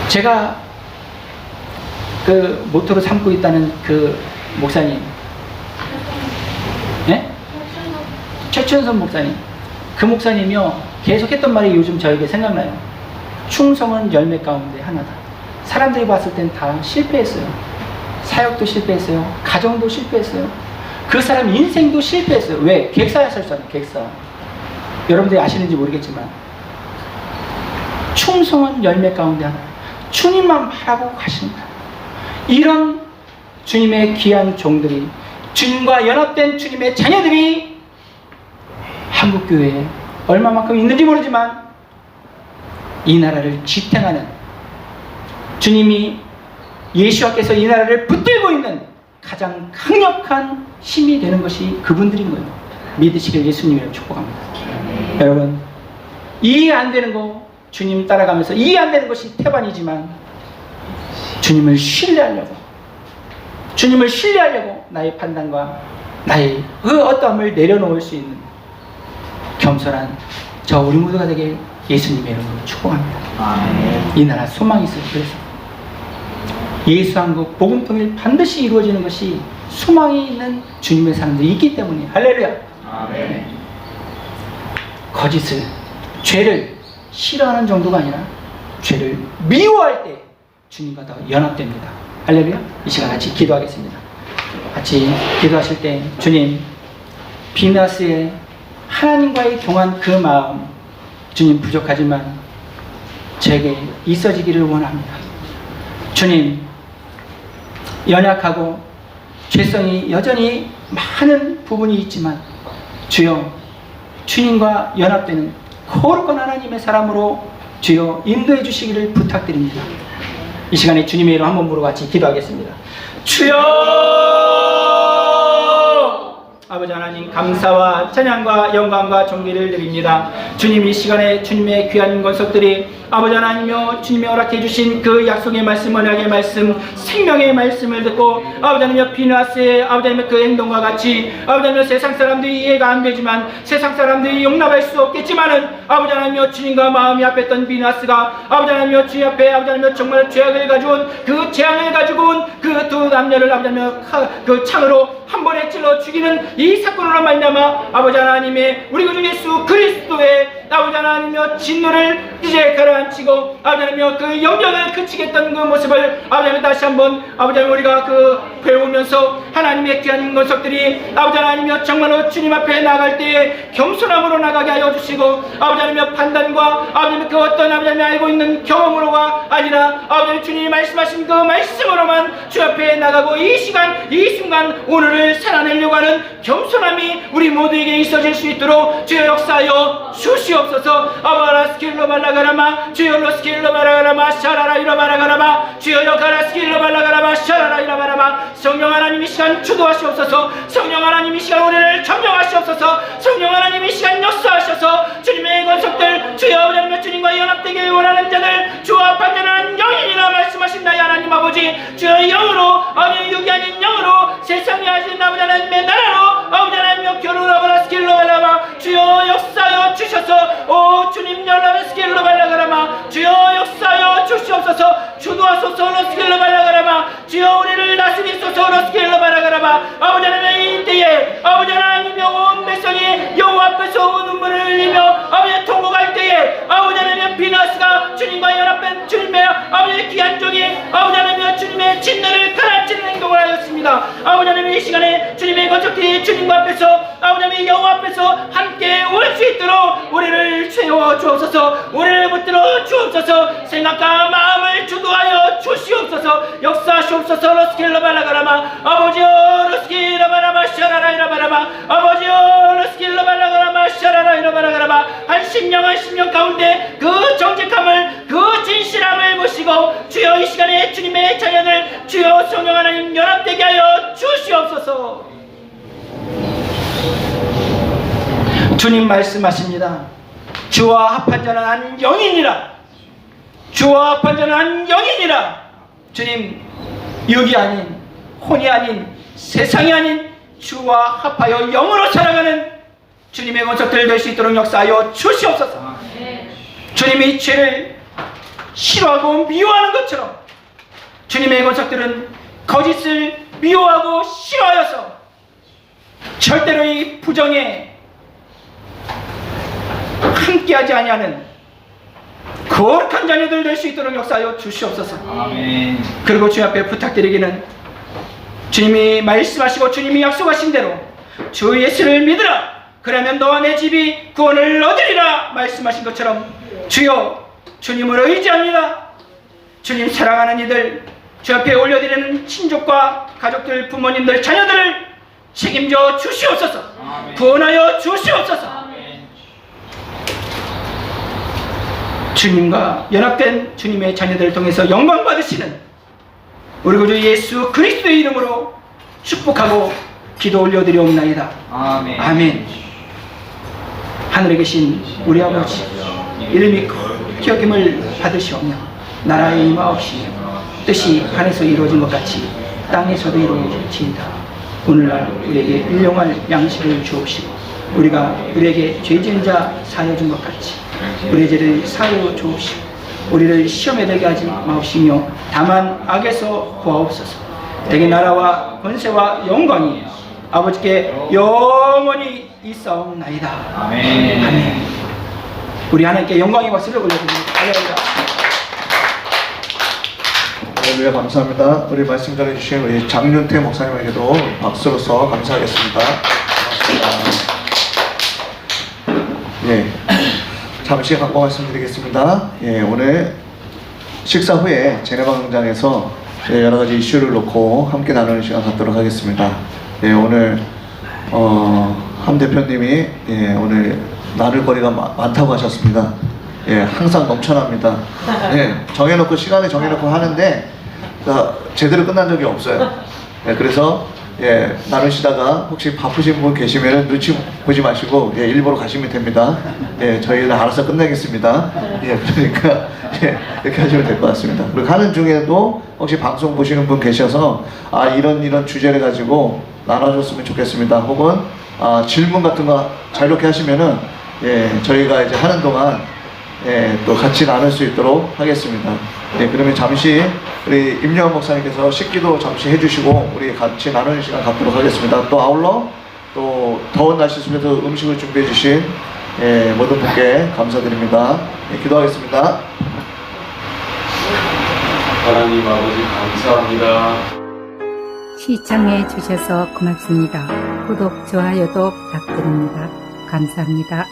제가 그 모토로 삼고 있다는 그 목사님, 네? 최춘선 목사님, 그 목사님이요 계속 했던 말이 요즘 저에게 생각나요. 충성은 열매 가운데 하나다. 사람들이 봤을 땐 다 실패했어요. 사역도 실패했어요. 가정도 실패했어요. 그 사람 인생도 실패했어요. 왜? 객사였었잖아요. 객사. 여러분들이 아시는지 모르겠지만 충성은 열매 가운데 하나. 주님만 바라보고 가시는 거예요. 이런 주님의 귀한 종들이, 주님과 연합된 주님의 자녀들이 한국교회에 얼마만큼 있는지 모르지만 이 나라를 지탱하는, 주님이 예수와께서 이 나라를 붙들고 있는 가장 강력한 힘이 되는 것이 그분들인 거예요. 믿으시길 예수님이라고 축복합니다. 여러분, 이해 안 되는 거 주님 따라가면서 이해 안 되는 것이 태반이지만 주님을 신뢰하려고 나의 판단과 나의 그 어떠함을 내려놓을 수 있는 겸손한 저 우리 모두가 되게 예수님의 이름으로 축복합니다. 아멘. 이 나라 소망이 있어요. 그래서 예수 한국 복음 통일 반드시 이루어지는 것이 소망이 있는 주님의 사람들이 있기 때문에. 할렐루야. 아멘. 네. 거짓을, 죄를 싫어하는 정도가 아니라 죄를 미워할 때 주님과 더 연합됩니다. 할렐루야. 이 시간 같이 기도하겠습니다. 같이 기도하실 때 주님, 비나스의 하나님과의 교한 그 마음, 주님 부족하지만 제게 있어지기를 원합니다. 주님, 연약하고 죄성이 여전히 많은 부분이 있지만 주여, 주님과 연합되는 거룩한 하나님의 사람으로 주여 인도해 주시기를 부탁드립니다. 이 시간에 주님의 이름 한번 부르고 같이 기도하겠습니다. 주여, 아버지 하나님 감사와 찬양과 영광과 존귀를 드립니다. 주님 이 시간에 주님의 귀한 권속들이 아버지 하나님이여 주님이 허락해 주신 그 약속의 말씀, 언약의 말씀, 생명의 말씀을 듣고 아버지 하나님이여 비누아스의 아버지 하나님의 그 행동과 같이 아버지 하나님이여 세상 사람들이 이해가 안 되지만 세상 사람들이 용납할 수 없겠지만은 아버지 하나님이여 주님과 마음이 합했던 비누아스가 아버지 하나님이여 주님 앞에 아버지 하나님이여 정말 죄악을 가지고 온 그 재앙을 가지고 온 그 두 남녀를 아버지 하나님이여 그 창으로 한 번에 찔러 죽이는 이 사건으로 말미암아 아버지 하나님의 우리 구주 예수 그리스도의 아버지 하나님이여 진노를 이제 가라앉히고 아버지 하나님이여 그 영광을 그치게 했던 그 모습을 아버지 하나님 다시 한번 아버지 하나님 우리가 그 배우면서 하나님의 귀한 권속들이 아버지 하나님이여 정말로 주님 앞에 나갈 때에 겸손함으로 나가게 하여 주시고 아버지 하나님이여 판단과 아버지 하나님 그 어떤 아버지 하나님 알고 있는 경험으로가 아니라 아버지 하나님 주님이 말씀하신 그 말씀으로만 주 앞에 나가고 이 시간 이 순간 오늘을 살아내려고 하는 겸손함이 우리 모두에게 있어질 수 있도록 주여 역사하여 주시옵소서. 아바라스킬로 발라가라마 주여 로스킬로 발라가라마 샤라라 이로 발라가라마 주여 여가라스킬로 발라가라마 샤라라 이로 발라가라마 성령 하나님 이 시간 주도하시옵소서. 성령 하나님 이 시간 우리를 점령하시옵소서. 성령 하나님 이 시간 역사하셔서 주님의 권속들 주여 하나님 주님과 연합되길 원하는 자들 주와 판단하는 영인이라 말씀하신 나의 하나님 아버지 주여 영으로 아버지 육이 아닌 영으로 세상에 하신 아버지 하나님의 나라로 아버지 하나님의 결혼하거나 스킬로 발라마 주여 역사하여 주셔서 오 주님 연락의 스킬로 발라가라마 주여 역사하여 주시옵소서. 주도하소서 로스킬로 발라가라마 주여 우리를 다스리소서 로스킬로 발라가라마 아버지 하나님의 이때에 아버지 하나님의 온 백성이 여호와 앞에서 눈물을 흘리며 아버지 통곡할 때에 아버지 하나님의 비너스가 주님과 연합된 주님의 아버지의 귀한 종이 아버지 하나님의 주님의 진노를 가라앉히는 행동을 하였습니다. 아버지 하나님 이 시간에 주님의 건축들이 주님과 앞에서 아버지 하나님의 여호와 앞에서 함께 올 수 있도록 우리를 채워 주옵소서. 우리를 붙들어 주옵소서. 생각과 마음을 주도하여 주시옵소서. 역사하시옵소서. 로스킬로 발라가라마 아버지여 로스킬로 발라마 샤라라 이라 발라마 아버지여 로스킬로 발라가라마 샤라라 이라 발라가라마 한 심령 가운데 그 정직함을 그 진실함을 보시고 주여 이 시간에 주님의 자녀들 주여 성령 하나님 연합되게 하여 주시옵소서. 주님 말씀하십니다. 주와 합한 자는 한 영이니라. 주와 합한 자는 한 영이니라. 주님 육이 아닌 혼이 아닌 세상이 아닌 주와 합하여 영으로 살아가는 주님의 권속들 될 수 있도록 역사하여 주시옵소서. 주님이 죄를 싫어하고 미워하는 것처럼 주님의 권속들은 거짓을 미워하고 싫어하여서 절대로 이 부정에 함께하지 아니하는 거룩한 자녀들 될 수 있도록 역사하여 주시옵소서. 아멘. 그리고 주님 앞에 부탁드리기는 주님이 말씀하시고 주님이 약속하신 대로 주 예수를 믿으라 그러면 너와 내 집이 구원을 얻으리라 말씀하신 것처럼 주여 주님을 의지합니다. 주님 사랑하는 이들 주 앞에 올려드리는 친족과 가족들 부모님들 자녀들을 책임져 주시옵소서. 아멘. 구원하여 주시옵소서. 주님과 연합된 주님의 자녀들을 통해서 영광 받으시는 우리 구주 예수 그리스도의 이름으로 축복하고 기도 올려드리옵나이다. 아멘. 아멘. 하늘에 계신 우리 아버지 이름이 크게 여김을 받으시오며 나라의 임하옵시며 뜻이 하늘에서 이루어진 것 같이 땅에서도 이루어지이다. 오늘날 우리에게 일용할 양식을 주옵시고 우리가 우리에게 죄 지은 자 사하여 준 것 같이 우리의 죄를 사하여 주옵시고 우리를 시험에 들게 하지 마옵시며 다만 악에서 구하옵소서. 대개 나라와 권세와 영광이 아버지께 영원히 있사옵나이다. 아멘. 아멘. 우리 하나님께 영광의 박수를 올려드립니다. 할렐루야. 할렐루야. 감사합니다. 우리 말씀 전해주신 우리 장윤태 목사님에게도 박수로서 감사하겠습니다. 고맙습니다. 예, 잠시 광고 말씀드리겠습니다. 예, 오늘 식사 후에 제네바 광장에서 여러 가지 이슈를 놓고 함께 나누는 시간 갖도록 하겠습니다. 예, 오늘 함 대표님이 오늘 나눌 거리가 많다고 하셨습니다. 예, 항상 넘쳐납니다. 예, 정해놓고 시간을 정해놓고 하는데 제대로 끝난 적이 없어요. 예, 그래서 예, 나누시다가 혹시 바쁘신 분 계시면 눈치 보지 마시고 예, 일부러 가시면 됩니다. 예, 저희는 알아서 끝내겠습니다. 예, 그러니까 예, 이렇게 하시면 될 것 같습니다. 그리고 가는 중에도 혹시 방송 보시는 분 계셔서 아 이런 주제를 가지고 나눠줬으면 좋겠습니다. 혹은 질문 같은 거 자유롭게 하시면은 예, 저희가 이제 하는 동안 예, 또 같이 나눌 수 있도록 하겠습니다. 예, 그러면 잠시 우리 임요한 목사님께서 식기도 잠시 해주시고 우리 같이 나누는 시간 갖도록 하겠습니다. 또 아울러 또 더운 날씨 속에서 음식을 준비해 주신 예, 모든 분께 감사드립니다. 예, 기도하겠습니다. 하나님 아버지 감사합니다. 시청해 주셔서 고맙습니다. 구독, 좋아요도 부탁드립니다. 감사합니다.